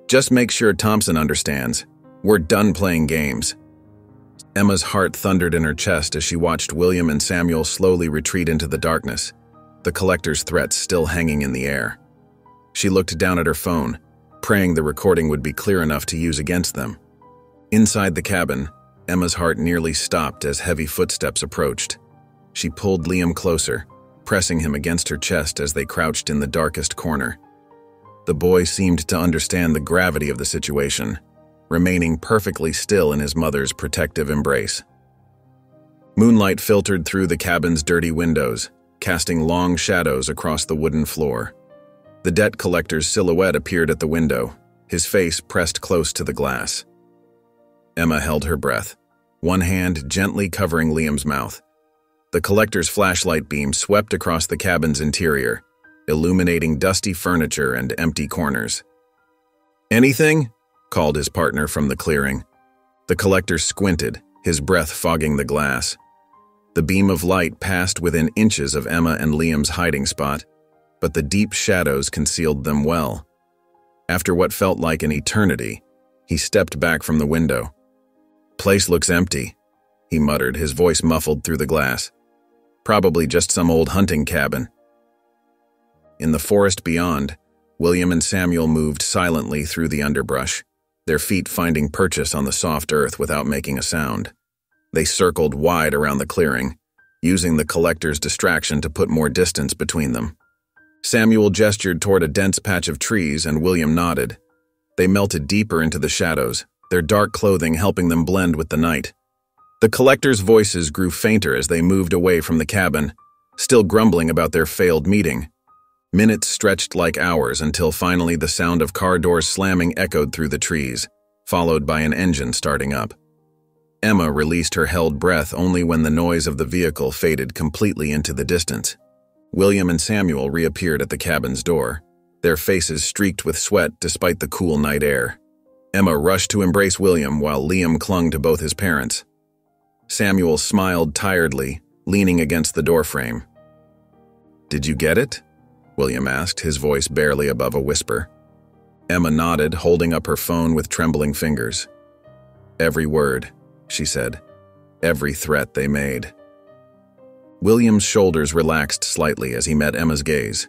Just make sure Thompson understands. We're done playing games. Emma's heart thundered in her chest as she watched William and Samuel slowly retreat into the darkness, the collector's threats still hanging in the air. She looked down at her phone, praying the recording would be clear enough to use against them. Inside the cabin, Emma's heart nearly stopped as heavy footsteps approached. She pulled Liam closer, pressing him against her chest as they crouched in the darkest corner. The boy seemed to understand the gravity of the situation, remaining perfectly still in his mother's protective embrace. Moonlight filtered through the cabin's dirty windows, casting long shadows across the wooden floor. The debt collector's silhouette appeared at the window, his face pressed close to the glass. Emma held her breath, one hand gently covering Liam's mouth. The collector's flashlight beam swept across the cabin's interior, illuminating dusty furniture and empty corners. Anything? Called his partner from the clearing. The collector squinted, his breath fogging the glass. The beam of light passed within inches of Emma and Liam's hiding spot, but the deep shadows concealed them well. After what felt like an eternity, he stepped back from the window. Place looks empty, he muttered, his voice muffled through the glass. Probably just some old hunting cabin. In the forest beyond, William and Samuel moved silently through the underbrush, their feet finding purchase on the soft earth without making a sound. They circled wide around the clearing, using the collector's distraction to put more distance between them. Samuel gestured toward a dense patch of trees and William nodded. They melted deeper into the shadows, their dark clothing helping them blend with the night. The collectors' voices grew fainter as they moved away from the cabin, still grumbling about their failed meeting. Minutes stretched like hours until finally the sound of car doors slamming echoed through the trees, followed by an engine starting up. Emma released her held breath only when the noise of the vehicle faded completely into the distance. William and Samuel reappeared at the cabin's door, their faces streaked with sweat despite the cool night air. Emma rushed to embrace William while Liam clung to both his parents. Samuel smiled tiredly, leaning against the doorframe. Did you get it? William asked, his voice barely above a whisper. Emma nodded, holding up her phone with trembling fingers. Every word, she said. Every threat they made. William's shoulders relaxed slightly as he met Emma's gaze.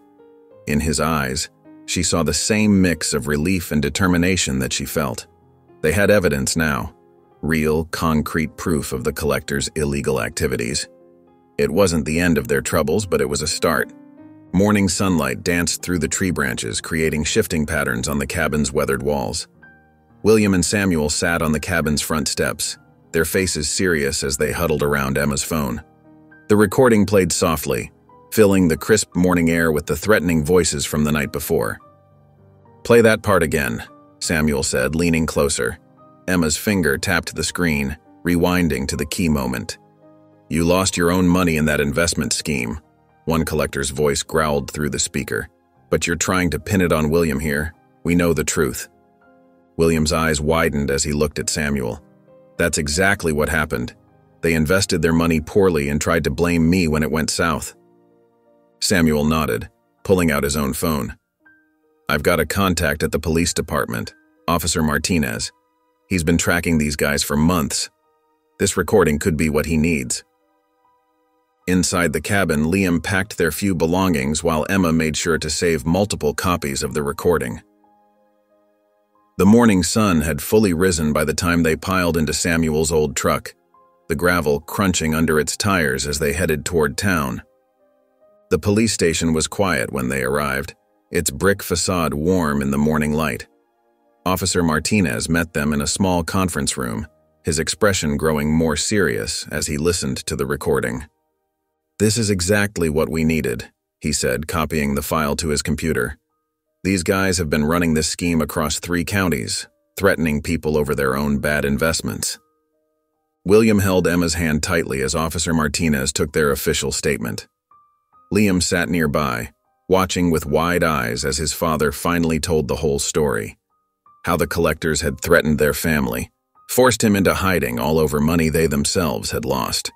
In his eyes, she saw the same mix of relief and determination that she felt. They had evidence now, real, concrete proof of the collector's illegal activities. It wasn't the end of their troubles, but it was a start. Morning sunlight danced through the tree branches, creating shifting patterns on the cabin's weathered walls. William and Samuel sat on the cabin's front steps, their faces serious as they huddled around Emma's phone. The recording played softly, filling the crisp morning air with the threatening voices from the night before. Play that part again, Samuel said, leaning closer. Emma's finger tapped the screen, rewinding to the key moment. You lost your own money in that investment scheme. One collector's voice growled through the speaker. But you're trying to pin it on William here. We know the truth. William's eyes widened as he looked at Samuel. That's exactly what happened. They invested their money poorly and tried to blame me when it went south." Samuel nodded, pulling out his own phone. "I've got a contact at the police department, Officer Martinez. He's been tracking these guys for months. This recording could be what he needs." Inside the cabin, Liam packed their few belongings while Emma made sure to save multiple copies of the recording. The morning sun had fully risen by the time they piled into Samuel's old truck, the gravel crunching under its tires as they headed toward town. The police station was quiet when they arrived, its brick facade warm in the morning light. Officer Martinez met them in a small conference room, his expression growing more serious as he listened to the recording. "This is exactly what we needed," he said, copying the file to his computer. "These guys have been running this scheme across 3 counties, threatening people over their own bad investments." William held Emma's hand tightly as Officer Martinez took their official statement. Liam sat nearby, watching with wide eyes as his father finally told the whole story. How the collectors had threatened their family, forced him into hiding all over money they themselves had lost.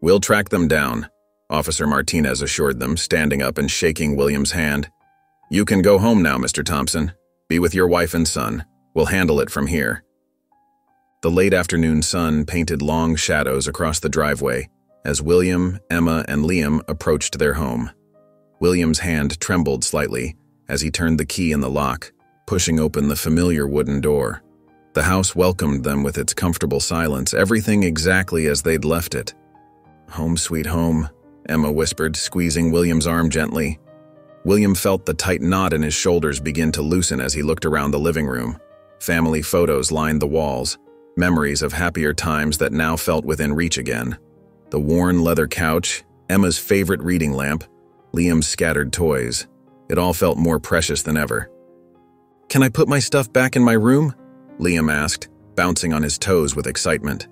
"We'll track them down," Officer Martinez assured them, standing up and shaking William's hand. "You can go home now, Mr. Thompson. Be with your wife and son. We'll handle it from here." The late afternoon sun painted long shadows across the driveway as William, Emma, and Liam approached their home. William's hand trembled slightly as he turned the key in the lock, pushing open the familiar wooden door. The house welcomed them with its comfortable silence, everything exactly as they'd left it. "Home sweet home," Emma whispered, squeezing William's arm gently. William felt the tight knot in his shoulders begin to loosen as he looked around the living room. Family photos lined the walls, memories of happier times that now felt within reach again. The worn leather couch, Emma's favorite reading lamp, Liam's scattered toys. It all felt more precious than ever. "Can I put my stuff back in my room?" Liam asked, bouncing on his toes with excitement.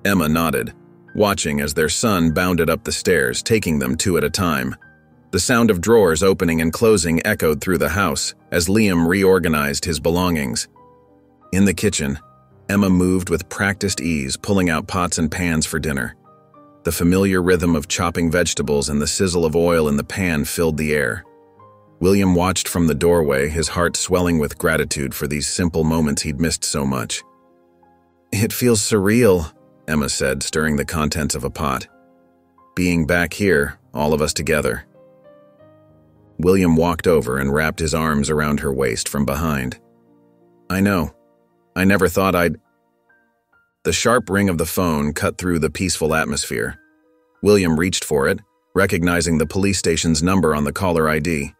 Emma nodded, watching as their son bounded up the stairs, taking them 2 at a time. The sound of drawers opening and closing echoed through the house as Liam reorganized his belongings. In the kitchen, Emma moved with practiced ease, pulling out pots and pans for dinner. The familiar rhythm of chopping vegetables and the sizzle of oil in the pan filled the air. William watched from the doorway, his heart swelling with gratitude for these simple moments he'd missed so much. "It feels surreal," Emma said, stirring the contents of a pot. "Being back here, all of us together." William walked over and wrapped his arms around her waist from behind. "I know. I never thought I'd—" The sharp ring of the phone cut through the peaceful atmosphere. William reached for it, recognizing the police station's number on the caller ID.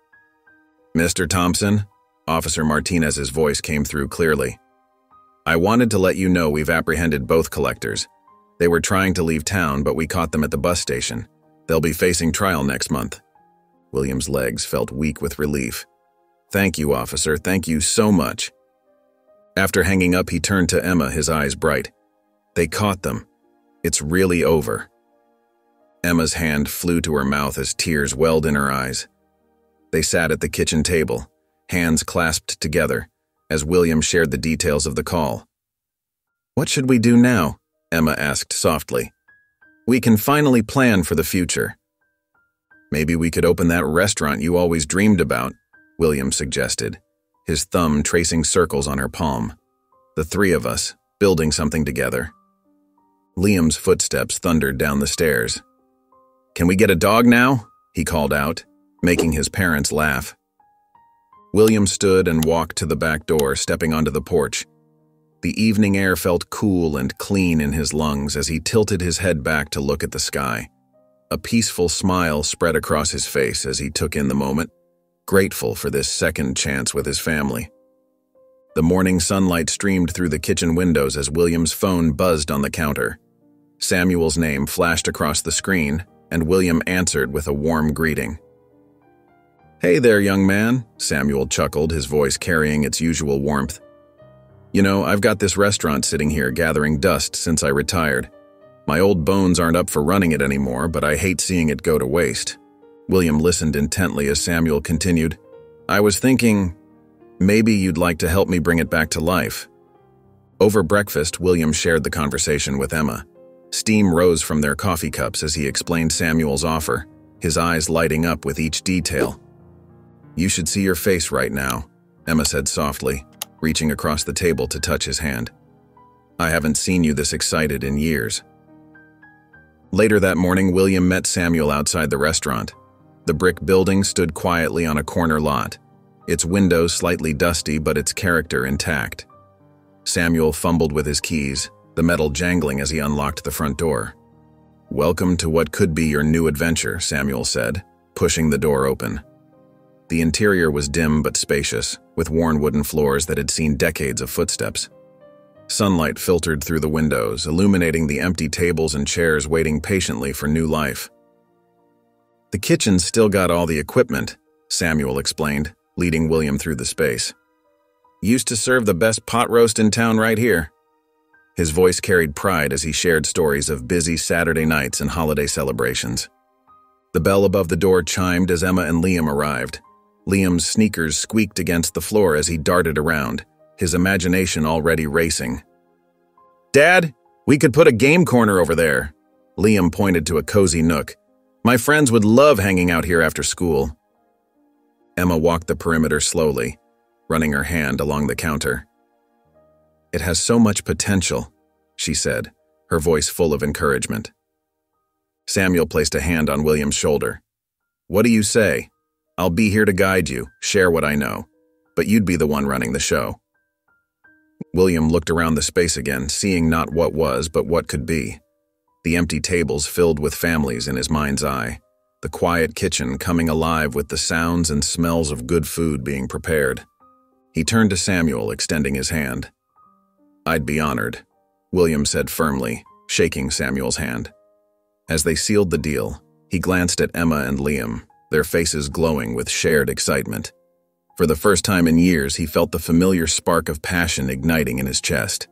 "Mr. Thompson?" Officer Martinez's voice came through clearly. "I wanted to let you know we've apprehended both collectors. They were trying to leave town, but we caught them at the bus station. They'll be facing trial next month." William's legs felt weak with relief. "Thank you, officer. Thank you so much." After hanging up, he turned to Emma, his eyes bright. "They caught them. It's really over." Emma's hand flew to her mouth as tears welled in her eyes. They sat at the kitchen table, hands clasped together, as William shared the details of the call. "What should we do now?" Emma asked softly. "We can finally plan for the future." "Maybe we could open that restaurant you always dreamed about," William suggested, his thumb tracing circles on her palm. "The 3 of us, building something together." Liam's footsteps thundered down the stairs. "Can we get a dog now?" he called out, making his parents laugh. William stood and walked to the back door, stepping onto the porch. The evening air felt cool and clean in his lungs as he tilted his head back to look at the sky. A peaceful smile spread across his face as he took in the moment, grateful for this second chance with his family. The morning sunlight streamed through the kitchen windows as William's phone buzzed on the counter. Samuel's name flashed across the screen, and William answered with a warm greeting. "Hey there, young man," Samuel chuckled, his voice carrying its usual warmth. "You know, I've got this restaurant sitting here gathering dust since I retired. My old bones aren't up for running it anymore, but I hate seeing it go to waste." William listened intently as Samuel continued, "I was thinking, maybe you'd like to help me bring it back to life." Over breakfast, William shared the conversation with Emma. Steam rose from their coffee cups as he explained Samuel's offer, his eyes lighting up with each detail. "You should see your face right now," Emma said softly, reaching across the table to touch his hand. "I haven't seen you this excited in years." Later that morning, William met Samuel outside the restaurant. The brick building stood quietly on a corner lot, its windows slightly dusty but its character intact. Samuel fumbled with his keys, the metal jangling as he unlocked the front door. "Welcome to what could be your new adventure," Samuel said, pushing the door open. The interior was dim but spacious, with worn wooden floors that had seen decades of footsteps. Sunlight filtered through the windows, illuminating the empty tables and chairs waiting patiently for new life. "The kitchen's still got all the equipment," Samuel explained, leading William through the space. "Used to serve the best pot roast in town right here." His voice carried pride as he shared stories of busy Saturday nights and holiday celebrations. The bell above the door chimed as Emma and Liam arrived. Liam's sneakers squeaked against the floor as he darted around, his imagination already racing. "Dad, we could put a game corner over there." Liam pointed to a cozy nook. "My friends would love hanging out here after school." Emma walked the perimeter slowly, running her hand along the counter. "It has so much potential," she said, her voice full of encouragement. Samuel placed a hand on William's shoulder. "What do you say? I'll be here to guide you, share what I know, but you'd be the one running the show." William looked around the space again, seeing not what was, but what could be. The empty tables filled with families in his mind's eye, the quiet kitchen coming alive with the sounds and smells of good food being prepared. He turned to Samuel, extending his hand. "I'd be honored," William said firmly, shaking Samuel's hand. As they sealed the deal, he glanced at Emma and Liam, their faces glowing with shared excitement. For the first time in years, he felt the familiar spark of passion igniting in his chest.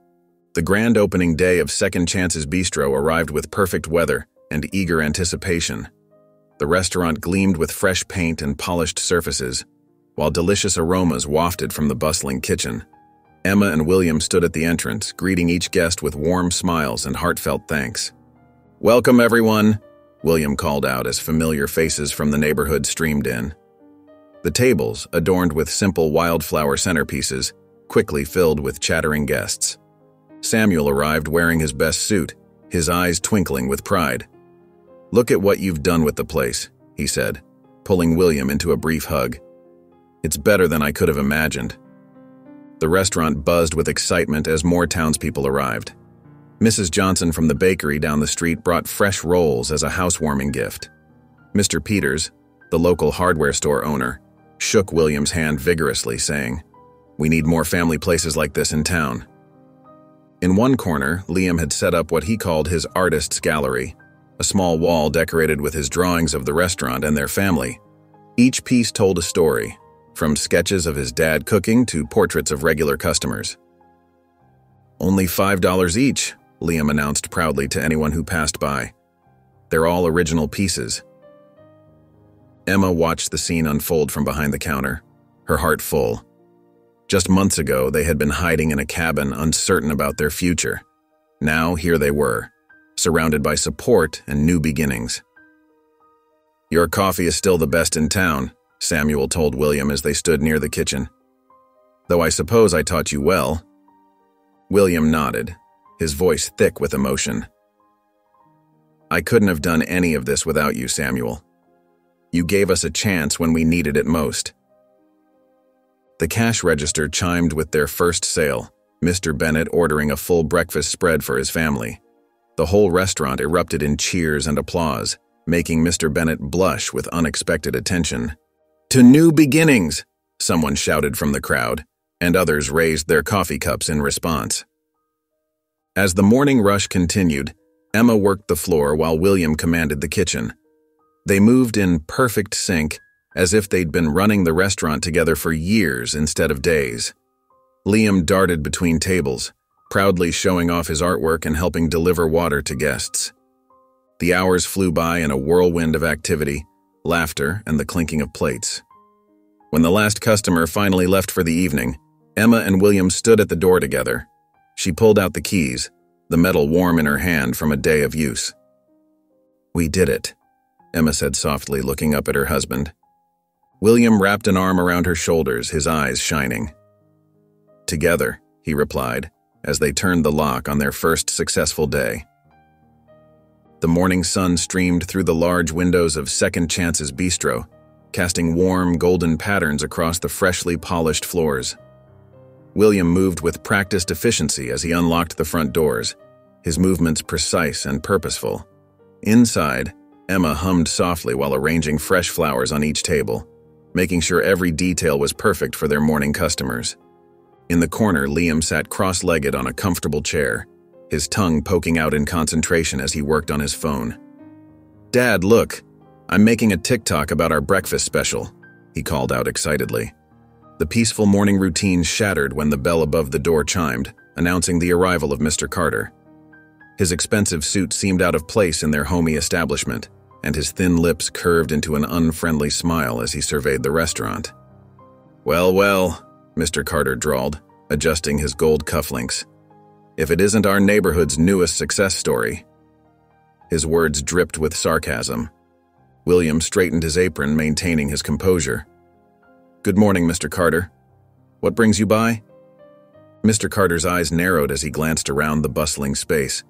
The grand opening day of Second Chance's Bistro arrived with perfect weather and eager anticipation. The restaurant gleamed with fresh paint and polished surfaces, while delicious aromas wafted from the bustling kitchen. Emma and William stood at the entrance, greeting each guest with warm smiles and heartfelt thanks. "Welcome, everyone," William called out as familiar faces from the neighborhood streamed in. The tables, adorned with simple wildflower centerpieces, quickly filled with chattering guests. Samuel arrived wearing his best suit, his eyes twinkling with pride. "Look at what you've done with the place," he said, pulling William into a brief hug. "It's better than I could have imagined." The restaurant buzzed with excitement as more townspeople arrived. Mrs. Johnson from the bakery down the street brought fresh rolls as a housewarming gift. Mr. Peters, the local hardware store owner, shook William's hand vigorously, saying, "We need more family places like this in town." In one corner, Liam had set up what he called his artist's gallery, a small wall decorated with his drawings of the restaurant and their family. Each piece told a story, from sketches of his dad cooking to portraits of regular customers. "Only $5 each," Liam announced proudly to anyone who passed by. "They're all original pieces." Emma watched the scene unfold from behind the counter, her heart full. Just months ago, they had been hiding in a cabin, uncertain about their future. Now, here they were, surrounded by support and new beginnings. "Your coffee is still the best in town," Samuel told William as they stood near the kitchen. "Though I suppose I taught you well." William nodded, his voice thick with emotion. "I couldn't have done any of this without you, Samuel. You gave us a chance when we needed it most." The cash register chimed with their first sale, Mr. Bennett ordering a full breakfast spread for his family. The whole restaurant erupted in cheers and applause, making Mr. Bennett blush with unexpected attention. "To new beginnings!" someone shouted from the crowd, and others raised their coffee cups in response. As the morning rush continued, Emma worked the floor while William commanded the kitchen. They moved in perfect sync, as if they'd been running the restaurant together for years instead of days. Liam darted between tables, proudly showing off his artwork and helping deliver water to guests. The hours flew by in a whirlwind of activity, laughter, and the clinking of plates. When the last customer finally left for the evening, Emma and William stood at the door together. She pulled out the keys, the metal warm in her hand from a day of use. "We did it," Emma said softly, looking up at her husband. William wrapped an arm around her shoulders, his eyes shining. "Together," he replied, as they turned the lock on their first successful day. The morning sun streamed through the large windows of Second Chance's Bistro, casting warm, golden patterns across the freshly polished floors. William moved with practiced efficiency as he unlocked the front doors, his movements precise and purposeful. Inside, Emma hummed softly while arranging fresh flowers on each table, making sure every detail was perfect for their morning customers. In the corner, Liam sat cross-legged on a comfortable chair, his tongue poking out in concentration as he worked on his phone. "Dad, look, I'm making a TikTok about our breakfast special," he called out excitedly. The peaceful morning routine shattered when the bell above the door chimed, announcing the arrival of Mr. Carter. His expensive suit seemed out of place in their homey establishment, and his thin lips curved into an unfriendly smile as he surveyed the restaurant. "Well, well," Mr. Carter drawled, adjusting his gold cufflinks. "If it isn't our neighborhood's newest success story." His words dripped with sarcasm. William straightened his apron, maintaining his composure. "Good morning, Mr. Carter. What brings you by?" Mr. Carter's eyes narrowed as he glanced around the bustling space.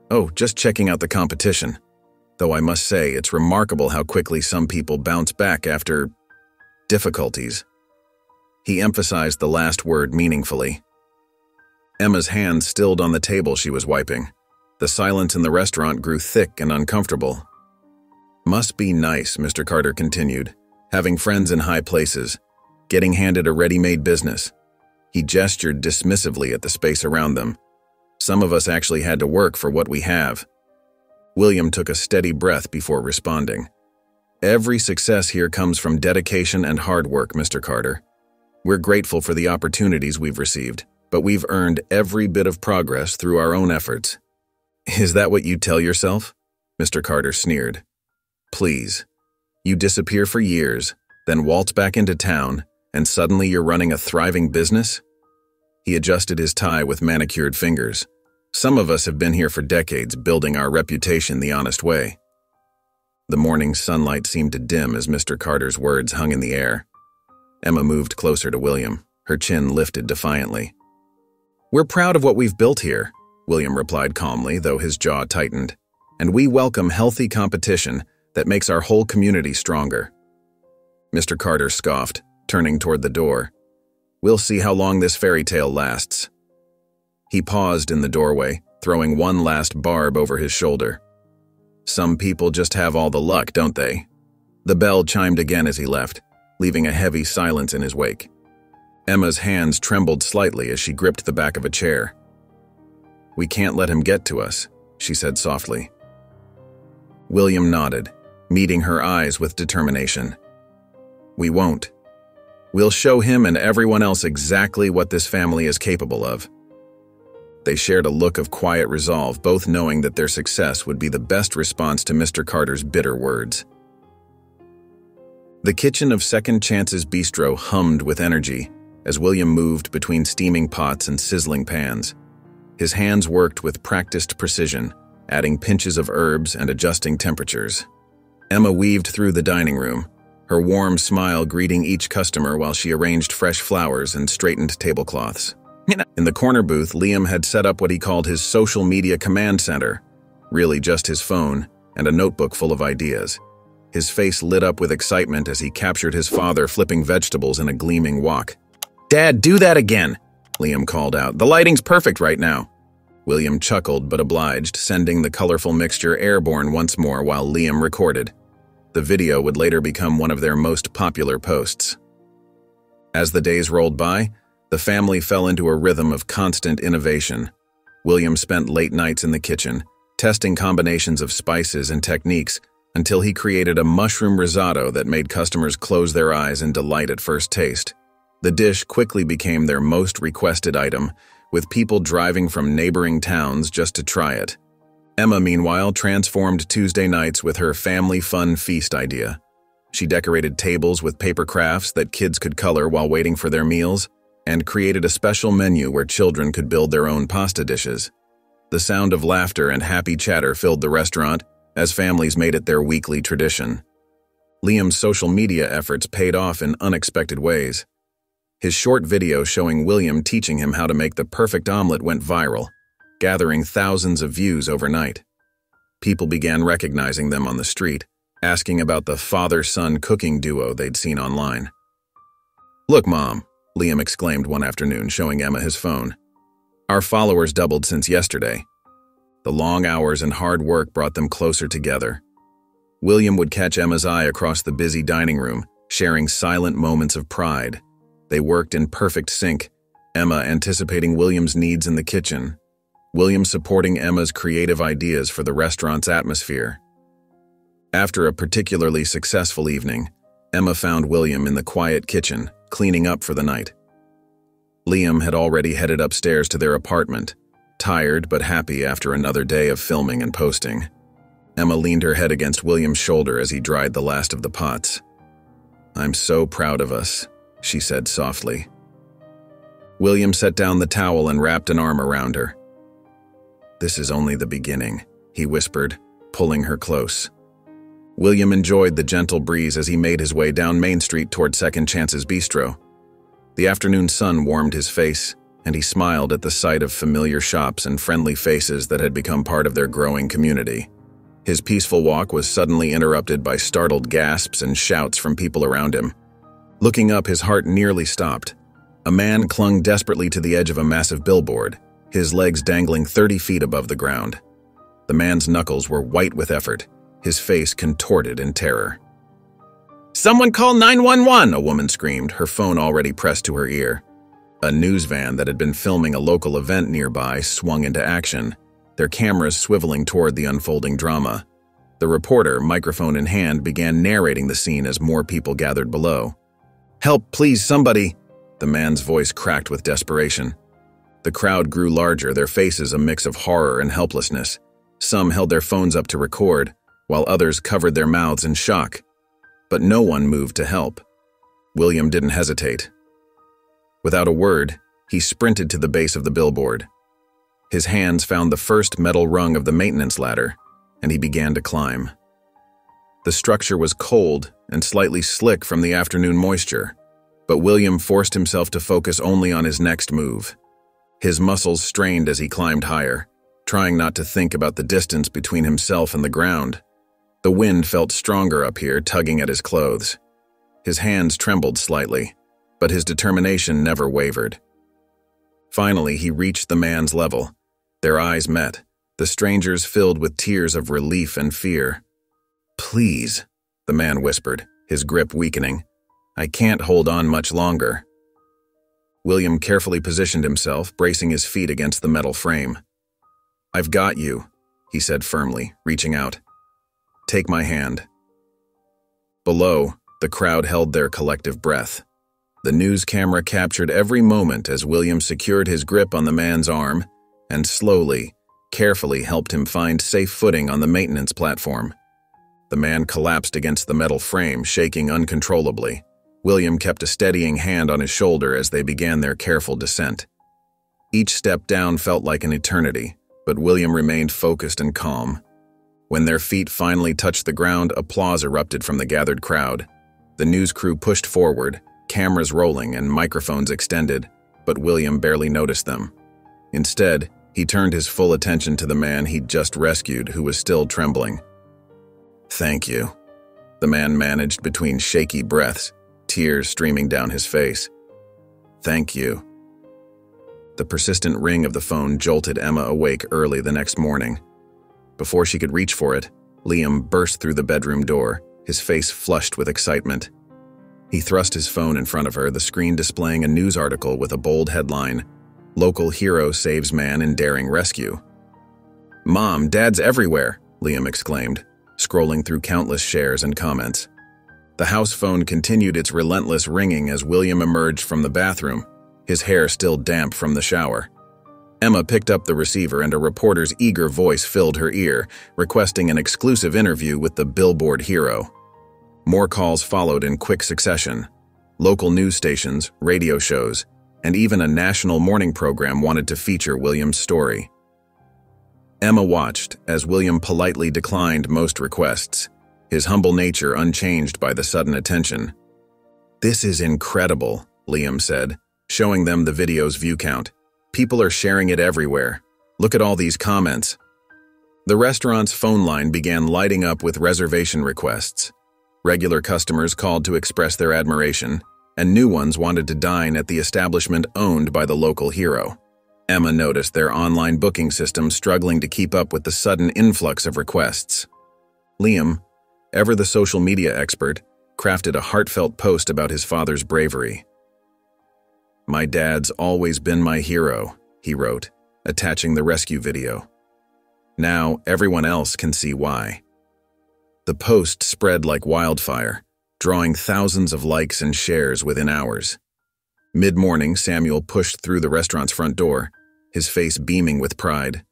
"Oh, just checking out the competition. Though I must say, it's remarkable how quickly some people bounce back after difficulties." He emphasized the last word meaningfully. Emma's hand stilled on the table she was wiping. The silence in the restaurant grew thick and uncomfortable. "Must be nice," Mr. Carter continued, "having friends in high places, getting handed a ready-made business." He gestured dismissively at the space around them. "Some of us actually had to work for what we have." William took a steady breath before responding. "Every success here comes from dedication and hard work, Mr. Carter. We're grateful for the opportunities we've received, but we've earned every bit of progress through our own efforts." "Is that what you tell yourself?" Mr. Carter sneered. "Please. You disappear for years, then waltz back into town, and suddenly you're running a thriving business?" He adjusted his tie with manicured fingers. "Some of us have been here for decades, building our reputation the honest way." The morning sunlight seemed to dim as Mr. Carter's words hung in the air. Emma moved closer to William, her chin lifted defiantly. "We're proud of what we've built here," William replied calmly, though his jaw tightened. "And we welcome healthy competition that makes our whole community stronger." Mr. Carter scoffed, turning toward the door. "We'll see how long this fairy tale lasts." He paused in the doorway, throwing one last barb over his shoulder. "Some people just have all the luck, don't they?" The bell chimed again as he left, leaving a heavy silence in his wake. Emma's hands trembled slightly as she gripped the back of a chair. "We can't let him get to us," she said softly. William nodded, meeting her eyes with determination. "We won't. We'll show him and everyone else exactly what this family is capable of." They shared a look of quiet resolve, both knowing that their success would be the best response to Mr. Carter's bitter words. The kitchen of Second Chance's Bistro hummed with energy as William moved between steaming pots and sizzling pans. His hands worked with practiced precision, adding pinches of herbs and adjusting temperatures. Emma weaved through the dining room, her warm smile greeting each customer while she arranged fresh flowers and straightened tablecloths. In the corner booth, Liam had set up what he called his social media command center, really just his phone and a notebook full of ideas. His face lit up with excitement as he captured his father flipping vegetables in a gleaming wok. "Dad, do that again!" Liam called out. "The lighting's perfect right now." William chuckled but obliged, sending the colorful mixture airborne once more while Liam recorded. The video would later become one of their most popular posts. As the days rolled by, the family fell into a rhythm of constant innovation. William spent late nights in the kitchen, testing combinations of spices and techniques until he created a mushroom risotto that made customers close their eyes in delight at first taste. The dish quickly became their most requested item, with people driving from neighboring towns just to try it. Emma, meanwhile, transformed Tuesday nights with her family fun feast idea. She decorated tables with paper crafts that kids could color while waiting for their meals, and created a special menu where children could build their own pasta dishes. The sound of laughter and happy chatter filled the restaurant as families made it their weekly tradition. Liam's social media efforts paid off in unexpected ways. His short video showing William teaching him how to make the perfect omelet went viral, gathering thousands of views overnight. People began recognizing them on the street, asking about the father-son cooking duo they'd seen online. "Look, Mom," Liam exclaimed one afternoon, showing Emma his phone. "Our followers doubled since yesterday." The long hours and hard work brought them closer together. William would catch Emma's eye across the busy dining room, sharing silent moments of pride. They worked in perfect sync, Emma anticipating William's needs in the kitchen, William supporting Emma's creative ideas for the restaurant's atmosphere. After a particularly successful evening, Emma found William in the quiet kitchen, cleaning up for the night. Liam had already headed upstairs to their apartment, tired but happy after another day of filming and posting. Emma leaned her head against William's shoulder as he dried the last of the pots. "I'm so proud of us," she said softly. William set down the towel and wrapped an arm around her. "This is only the beginning," he whispered, pulling her close. William enjoyed the gentle breeze as he made his way down Main Street toward Second Chance's Bistro. The afternoon sun warmed his face, and he smiled at the sight of familiar shops and friendly faces that had become part of their growing community. His peaceful walk was suddenly interrupted by startled gasps and shouts from people around him. Looking up, his heart nearly stopped. A man clung desperately to the edge of a massive billboard, his legs dangling 30 feet above the ground. The man's knuckles were white with effort, his face contorted in terror. "Someone call 911!" a woman screamed, her phone already pressed to her ear. A news van that had been filming a local event nearby swung into action, their cameras swiveling toward the unfolding drama. The reporter, microphone in hand, began narrating the scene as more people gathered below. "Help, please, somebody!" The man's voice cracked with desperation. The crowd grew larger, their faces a mix of horror and helplessness. Some held their phones up to record, while others covered their mouths in shock. But no one moved to help. William didn't hesitate. Without a word, he sprinted to the base of the billboard. His hands found the first metal rung of the maintenance ladder, and he began to climb. The structure was cold and slightly slick from the afternoon moisture, but William forced himself to focus only on his next move. His muscles strained as he climbed higher, trying not to think about the distance between himself and the ground. The wind felt stronger up here, tugging at his clothes. His hands trembled slightly, but his determination never wavered. Finally, he reached the man's level. Their eyes met, the strangers filled with tears of relief and fear. "Please," the man whispered, his grip weakening. "I can't hold on much longer." William carefully positioned himself, bracing his feet against the metal frame. "I've got you," he said firmly, reaching out. "Take my hand." Below, the crowd held their collective breath. The news camera captured every moment as William secured his grip on the man's arm and slowly, carefully helped him find safe footing on the maintenance platform. The man collapsed against the metal frame, shaking uncontrollably. William kept a steadying hand on his shoulder as they began their careful descent. Each step down felt like an eternity, but William remained focused and calm. When their feet finally touched the ground, applause erupted from the gathered crowd. The news crew pushed forward, cameras rolling and microphones extended, but William barely noticed them. Instead, he turned his full attention to the man he'd just rescued, who was still trembling. "Thank you," the man managed between shaky breaths, tears streaming down his face. "Thank you." The persistent ring of the phone jolted Emma awake early the next morning. Before she could reach for it, Liam burst through the bedroom door, his face flushed with excitement. He thrust his phone in front of her, the screen displaying a news article with a bold headline, "Local hero saves man in daring rescue." "Mom, Dad's everywhere," Liam exclaimed, scrolling through countless shares and comments. The house phone continued its relentless ringing as William emerged from the bathroom, his hair still damp from the shower. Emma picked up the receiver and a reporter's eager voice filled her ear, requesting an exclusive interview with the billboard hero. More calls followed in quick succession. Local news stations, radio shows, and even a national morning program wanted to feature William's story. Emma watched as William politely declined most requests, his humble nature unchanged by the sudden attention. "This is incredible," Liam said, showing them the video's view count. "People are sharing it everywhere. Look at all these comments." The restaurant's phone line began lighting up with reservation requests. Regular customers called to express their admiration, and new ones wanted to dine at the establishment owned by the local hero. Emma noticed their online booking system struggling to keep up with the sudden influx of requests. Liam, ever the social media expert, crafted a heartfelt post about his father's bravery. "My dad's always been my hero," he wrote, attaching the rescue video. "Now everyone else can see why." The post spread like wildfire, drawing thousands of likes and shares within hours. Mid-morning, Samuel pushed through the restaurant's front door, his face beaming with pride.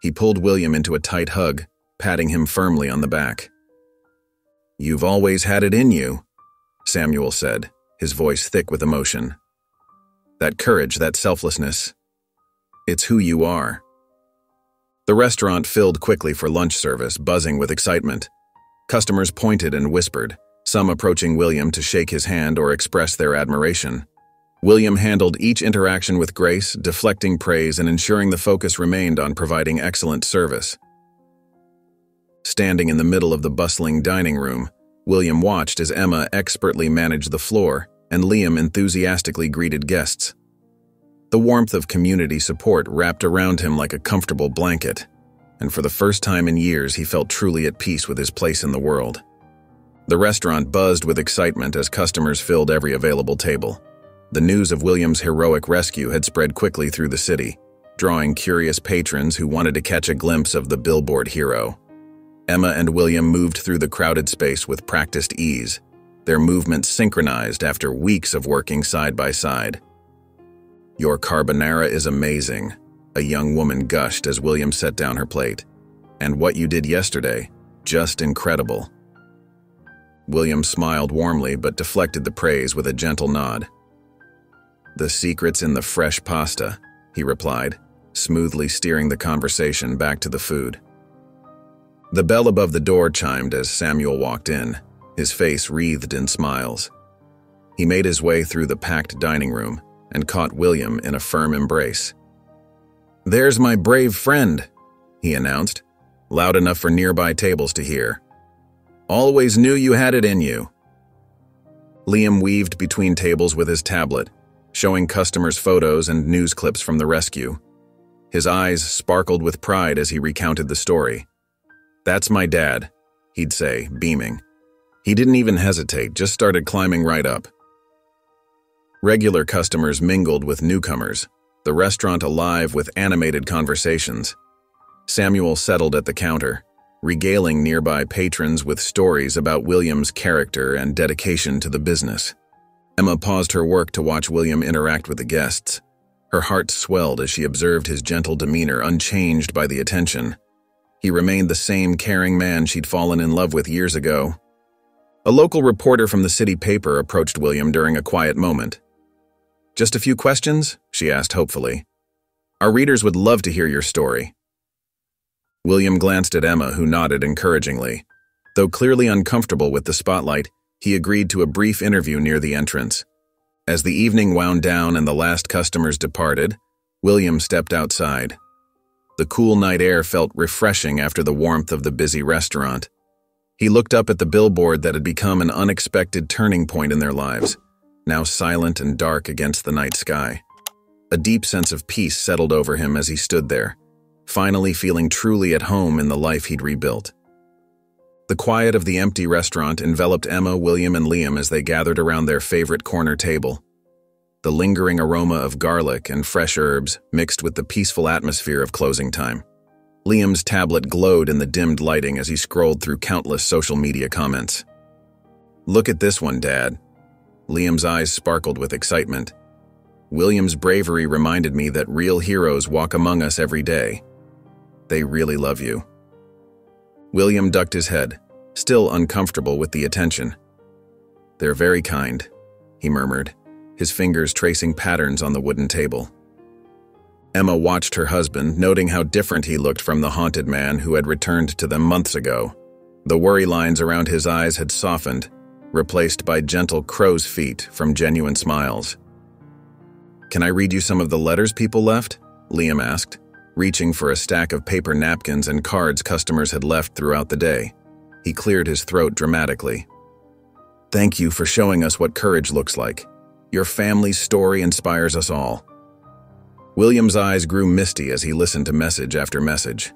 He pulled William into a tight hug, patting him firmly on the back. "You've always had it in you," Samuel said, his voice thick with emotion. "That courage, that selflessness, it's who you are." The restaurant filled quickly for lunch service, buzzing with excitement. Customers pointed and whispered, some approaching William to shake his hand or express their admiration. William handled each interaction with grace, deflecting praise and ensuring the focus remained on providing excellent service. Standing in the middle of the bustling dining room, William watched as Emma expertly managed the floor and Liam enthusiastically greeted guests. The warmth of community support wrapped around him like a comfortable blanket, and for the first time in years he felt truly at peace with his place in the world. The restaurant buzzed with excitement as customers filled every available table. The news of William's heroic rescue had spread quickly through the city, drawing curious patrons who wanted to catch a glimpse of the billboard hero. Emma and William moved through the crowded space with practiced ease, their movements synchronized after weeks of working side by side. "Your carbonara is amazing," a young woman gushed as William set down her plate. "And what you did yesterday, just incredible." William smiled warmly but deflected the praise with a gentle nod. "The secret's in the fresh pasta," he replied, smoothly steering the conversation back to the food. The bell above the door chimed as Samuel walked in, his face wreathed in smiles. He made his way through the packed dining room and caught William in a firm embrace. "There's my brave friend," he announced, loud enough for nearby tables to hear. "Always knew you had it in you." Liam weaved between tables with his tablet, showing customers photos and news clips from the rescue. His eyes sparkled with pride as he recounted the story. "That's my dad," he'd say, beaming. He didn't even hesitate, just started climbing right up. Regular customers mingled with newcomers, the restaurant alive with animated conversations. Samuel settled at the counter, regaling nearby patrons with stories about William's character and dedication to the business. Emma paused her work to watch William interact with the guests. Her heart swelled as she observed his gentle demeanor unchanged by the attention. He remained the same caring man she'd fallen in love with years ago. A local reporter from the city paper approached William during a quiet moment. "Just a few questions?" she asked hopefully. "Our readers would love to hear your story." William glanced at Emma, who nodded encouragingly. Though clearly uncomfortable with the spotlight, he agreed to a brief interview near the entrance. As the evening wound down and the last customers departed, William stepped outside. The cool night air felt refreshing after the warmth of the busy restaurant. He looked up at the billboard that had become an unexpected turning point in their lives, now silent and dark against the night sky. A deep sense of peace settled over him as he stood there, finally feeling truly at home in the life he'd rebuilt. The quiet of the empty restaurant enveloped Emma, William, and Liam as they gathered around their favorite corner table. The lingering aroma of garlic and fresh herbs mixed with the peaceful atmosphere of closing time. Liam's tablet glowed in the dimmed lighting as he scrolled through countless social media comments. "Look at this one, Dad." Liam's eyes sparkled with excitement. "William's bravery reminded me that real heroes walk among us every day. They really love you." William ducked his head, still uncomfortable with the attention. "They're very kind," he murmured, his fingers tracing patterns on the wooden table. Emma watched her husband, noting how different he looked from the haunted man who had returned to them months ago. The worry lines around his eyes had softened, replaced by gentle crow's feet from genuine smiles. "Can I read you some of the letters people left?" Liam asked, reaching for a stack of paper napkins and cards customers had left throughout the day. He cleared his throat dramatically. "Thank you for showing us what courage looks like. Your family's story inspires us all." William's eyes grew misty as he listened to message after message.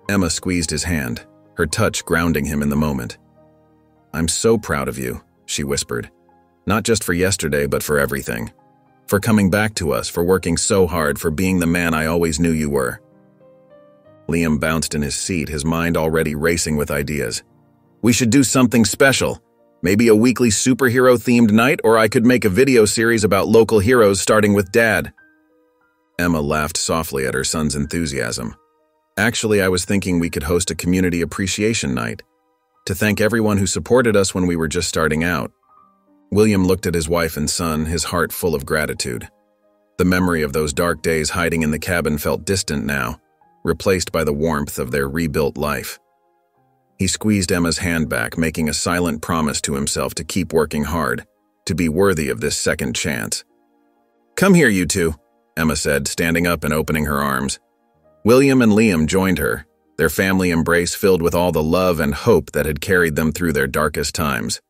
Emma squeezed his hand, her touch grounding him in the moment. "I'm so proud of you," she whispered. "Not just for yesterday, but for everything. For coming back to us, for working so hard, for being the man I always knew you were." Liam bounced in his seat, his mind already racing with ideas. "We should do something special. Maybe a weekly superhero-themed night, or I could make a video series about local heroes starting with Dad." Emma laughed softly at her son's enthusiasm. "Actually, I was thinking we could host a community appreciation night, to thank everyone who supported us when we were just starting out." William looked at his wife and son, his heart full of gratitude. The memory of those dark days hiding in the cabin felt distant now, replaced by the warmth of their rebuilt life. He squeezed Emma's hand back, making a silent promise to himself to keep working hard, to be worthy of this second chance. "Come here, you two," Emma said, standing up and opening her arms. William and Liam joined her, their family embrace filled with all the love and hope that had carried them through their darkest times.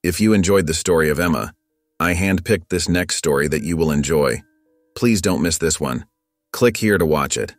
If you enjoyed the story of Emma, I handpicked this next story that you will enjoy. Please don't miss this one. Click here to watch it.